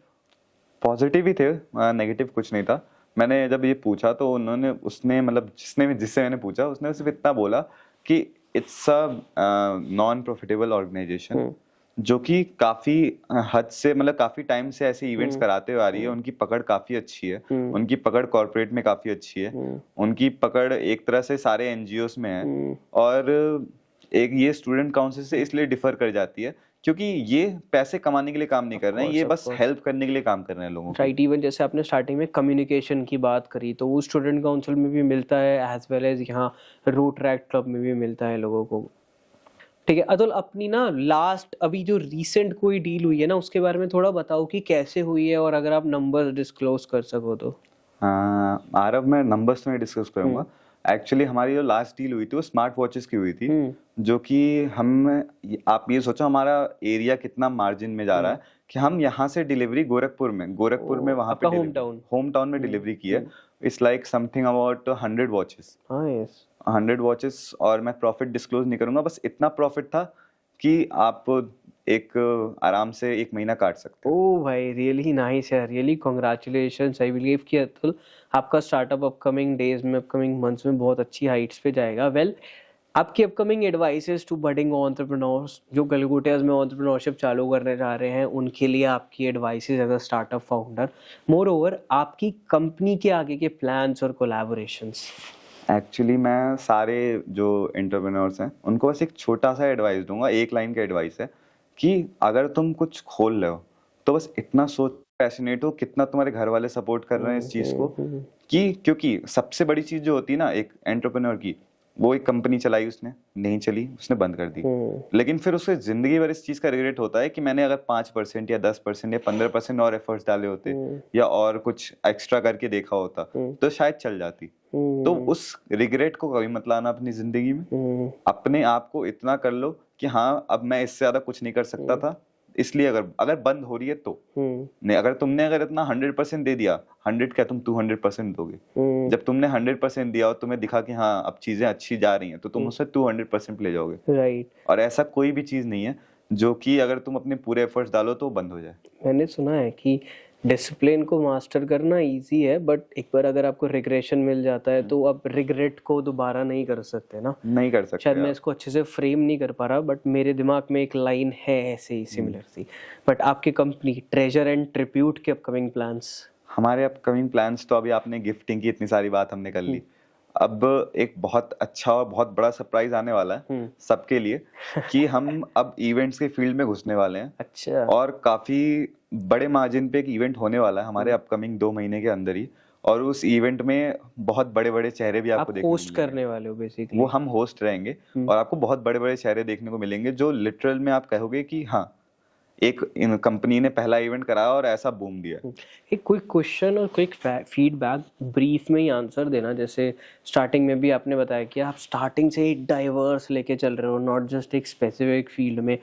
Positive ही थे, नेगेटिव कुछ नहीं था। मैंने जब ये पूछा तो उसने मतलब जिससे मैंने पूछा उसने सिर्फ इतना बोला कि it's a non profitable organisation, जो कि काफी हद से मतलब काफी टाइम से ऐसे इवेंट्स कराते हुए आ रही है। उनकी पकड़ काफी अच्छी है, उनकी पकड़ कॉर्पोरेट में काफी अच्छी है, उनकी पकड़ एक तरह से सारे एनजीओस में है। और एक ये स्टूडेंट काउंसिल से इसलिए डिफर कर जाती है क्योंकि ये पैसे कमाने के लिए काम नहीं कर रहे हैं, ये बस हेल्प करने के लिए काम कर रहे हैं लोगों को। राइट, इवन जैसे आपने स्टार्टिंग में कम्युनिकेशन की बात करी, तो वो स्टूडेंट काउंसिल में भी मिलता है एज वेल एज यहाँ रोटरैक्ट क्लब में भी मिलता है लोगों को। ठीक है अतुल, अपनी ना लास्ट अभी जो रीसेंट कोई डील हुई है ना, उसके बारे में थोड़ा बताओ कि कैसे हुई है, और अगर आप नंबर डिस्क्लोज कर सको तो। आरव, मैं नंबर्स में डिस्कस करूंगा। एक्चुअली हमारी जो लास्ट डील हुई थी वो स्मार्ट वॉचेस की हुई थी, जो कि आप ये सोचो हमारा एरिया कितना मार्जिन में जा रहा है कि हम यहाँ से डिलीवरी गोरखपुर में वहाँ पे होम टाउन में डिलीवरी की है। It's like something about 100 watches. 100 watches, और मैं प्रॉफिट डिस्क्लोज नहीं करूंगा, बस इतना प्रॉफिट था कि आप एक आराम से 1 महीना काट सकते हो। ओह भाई, रियली नाइस है, रियली कांग्रेचुलेशंस। आई बिलीव कि अतुल आपका स्टार्टअप अपकमिंग डेज में, अपकमिंग मंथ्स में बहुत अच्छी हाइट्स पे जाएगा। वेल, आपकी upcoming advices to budding entrepreneurs जो गलगोटियास में एंटरप्रेन्योरशिप चालू करने जा रहे हैं, उनके लिए आपकी advices as a startup founder, more over आपकी कंपनी के आगे के प्लान्स और कोलैबोरेशंस। एक्चुअली मैं सारे जो एंटरप्रेन्योर्स हैं उनको बस एक छोटा सा एडवाइस दूंगा, एक लाइन का एडवाइस है कि अगर तुम कुछ खोल रहे हो तो बस इतना सोच, पैशनेट हो, कितना तुम्हारे घर वाले सपोर्ट कर रहे हैं इस चीज को, कि क्योंकि सबसे बड़ी चीज जो होती है ना एक एंटरप्रेन्योर की, वो एक कंपनी चलाई, उसने नहीं चली, उसने बंद कर दी, लेकिन फिर उसके जिंदगी भर इस चीज का रिग्रेट होता है कि मैंने अगर 5% या 10% या 15% और एफर्ट्स डाले होते या और कुछ एक्स्ट्रा करके देखा होता तो शायद चल जाती। तो उस रिग्रेट को कभी मत लाना अपनी जिंदगी में। अपने आप को इतना कर लो कि हाँ अब मैं इससे ज्यादा कुछ नहीं कर सकता था, इसलिए अगर बंद हो रही है तो नहीं, अगर तुमने इतना 100% दे दिया, 100 क्या तुम 200% दोगे। जब तुमने 100% दिया और तुम्हें दिखा कि हाँ अब चीजें अच्छी जा रही हैं, तो तुम उससे 200% ले जाओगे। राइट। और ऐसा कोई भी चीज नहीं है जो कि अगर तुम अपने पूरे एफर्ट्स डालो तो बंद हो जाए। मैंने सुना है कि डिसिप्लिन को मास्टर करना इजी है, बट एक बार अगर आपको रिग्रेशन मिल जाता है तो आप रिग्रेट को दोबारा नहीं कर सकते ना। नहीं कर सकते। शायद मैं इसको अच्छे से फ्रेम नहीं कर पा रहा, बट मेरे दिमाग में एक लाइन है ऐसे ही सिमिलर सी। बट आपकी कंपनी ट्रेजर एंड ट्रिब्यूट के अपकमिंग प्लान्स? हमारे अपकमिंग प्लान्स तो अभी आपने गिफ्टिंग की इतनी सारी बात हमने कर ली, अब एक बहुत अच्छा और बहुत बड़ा सरप्राइज आने वाला है सबके लिए कि हम अब इवेंट्स के फील्ड में घुसने वाले हैं। अच्छा। और काफी बड़े मार्जिन पे एक इवेंट होने वाला है हमारे अपकमिंग 2 महीने के अंदर ही, और उस इवेंट में बहुत बड़े बड़े चेहरे भी आपको देखने को होस्ट करने वाले हो बेसिकली। वो हम होस्ट रहेंगे और आपको बहुत बड़े बड़े चेहरे देखने को मिलेंगे जो लिटरल में आप कहोगे कि हाँ एक कंपनी ने पहला इवेंट कराया और ऐसा बूम दिया। एक क्विक क्वेश्चन और क्विक फीडबैक, ब्रीफ में ही आंसर देना। जैसे स्टार्टिंग में भी आपने बताया कि आप स्टार्टिंग से ही डाइवर्स लेके चल रहे हो, नॉट जस्ट एक स्पेसिफिक फील्ड में।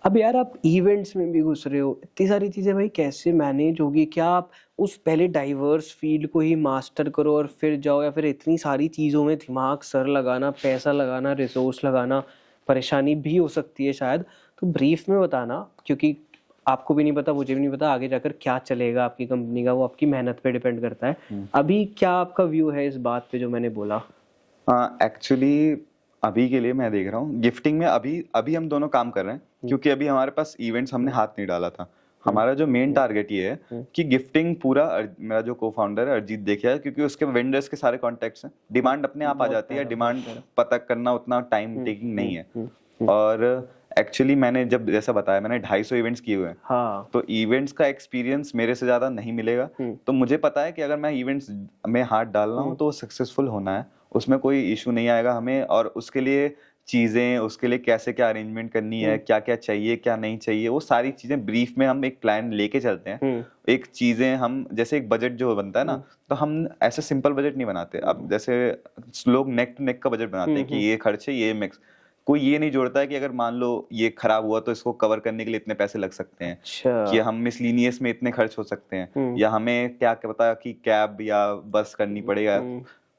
अब यार आप इवेंट्स में भी घुस रहे हो, इतनी सारी चीज़ें भाई कैसे मैनेज होगी? क्या आप उस पहले डाइवर्स फील्ड को ही मास्टर करो और फिर जाओ, या फिर इतनी सारी चीज़ों में दिमाग सर लगाना, पैसा लगाना, रिसोर्स लगाना परेशानी भी हो सकती है शायद? तो ब्रीफ में बताना, क्योंकि आपको भी नहीं पता, मुझे भी नहीं पता आगे जाकर क्या चलेगा आपकी कंपनी का, वो आपकी मेहनत पे डिपेंड करता है। अभी क्या आपका व्यू है इस बात पे जो मैंने बोला? एक्चुअली अभी के लिए मैं देख रहा हूँ गिफ्टिंग में अभी हम दोनों काम कर रहे हैं, क्योंकि अभी हमारे पास इवेंट्स हमने हाथ नहीं डाला था। हमारा जो मेन टारगेट ये है कि गिफ्टिंग पूरा मेरा जो को फाउंडर है अरिजीत देखिया है, क्योंकि उसके वेंडर्स के सारे कॉन्टेक्ट्स हैं, डिमांड अपने आप आ जाती है, डिमांड पता करना उतना टाइम टेकिंग नहीं है। और एक्चुअली मैंने जब जैसा बताया मैंने 250 इवेंट्स किए हुए हैं, हाँ तो इवेंट्स का एक्सपीरियंस मेरे से ज्यादा नहीं मिलेगा। तो मुझे पता है कि अगर मैं इवेंट्स में हाथ डाल रहा हूँ तो सक्सेसफुल होना है, उसमें कोई इशू नहीं आएगा हमें। और उसके लिए चीजें, उसके लिए कैसे क्या अरेंजमेंट करनी है, क्या क्या चाहिए क्या नहीं चाहिए, वो सारी चीजें ब्रीफ में हम एक प्लान लेके चलते हैं। एक चीजें हम जैसे एक बजट जो बनता है ना, तो हम ऐसे सिंपल बजट नहीं बनाते। अब जैसे लोग नेक टू नेक का बजट बनाते हैं कि ये खर्च है ये मिक्स, कोई ये नहीं जोड़ता है कि अगर मान लो ये खराब हुआ तो इसको कवर करने के लिए इतने पैसे लग सकते हैं, अच्छा कि हम मिसलिनियस में इतने खर्च हो सकते हैं, या हमें क्या क्या पता कि कैब या बस करनी पड़ेगा।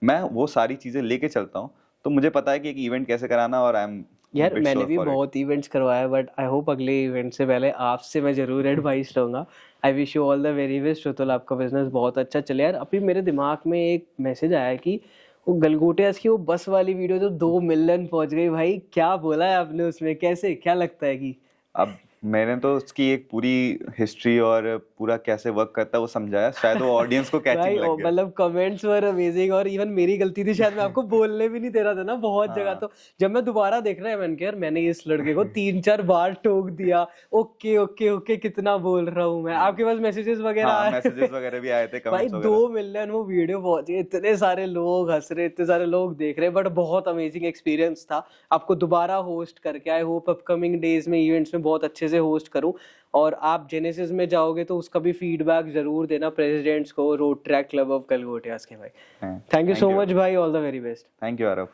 मैं वो सारी चीजें लेके चलता हूँ, तो मुझे पता है कि एक इवेंट कैसे कराना, और आई एम यार मैंने भी बहुत इवेंट्स करवाया, बट आई होप अगले इवेंट से पहले आपसे मैं जरूर एडवाइस लूंगा। I wish you all the very best Rutul, आपका बिजनेस बहुत अच्छा चले यार। अभी मेरे दिमाग में एक मैसेज आया कि वो गलगोटियास की वो बस वाली वीडियो जो 2 मिलियन पहुंच गई, भाई क्या बोला है आपने उसमें, कैसे क्या लगता है कि अब मैंने तो उसकी एक पूरी हिस्ट्री और पूरा कैसे वर्क करता है वो समझाया, शायद वो ऑडियंस को भाई कैचिंग लग गया। मतलब कमेंट्स वर अमेजिंग, और इवन मेरी गलती थी शायद, मैं आपको बोलने भी नहीं दे रहा था ना बहुत जगह। तो जब मैं दोबारा देख रहा है मैंने कहा यार मैंने इस लड़के को 3-4 बार टोक दिया, ओके ओके ओके कितना बोल रहा हूँ मैं। आपके पास मैसेजेस वगैरह हाँ, आए? मैसेजेस वगैरह भी आए थे, भाई कमेंट्स 2 वगैरह। मिलियन वो वीडियो पहुंच गई, इतने सारे लोग हंस रहे, इतने सारे लोग देख रहे, बट बहुत अमेजिंग एक्सपीरियंस था आपको दोबारा होस्ट करके। आई होप अपकमिंग डेज में इवेंट्स में बहुत अच्छे से होस्ट करूं, और आप जेनेसिस में जाओगे तो उसका भी फीडबैक जरूर देना प्रेसिडेंट्स को, road track club of Galgotias के भाई। थैंक यू सो मच भाई, all the very best. Thank you Aarav.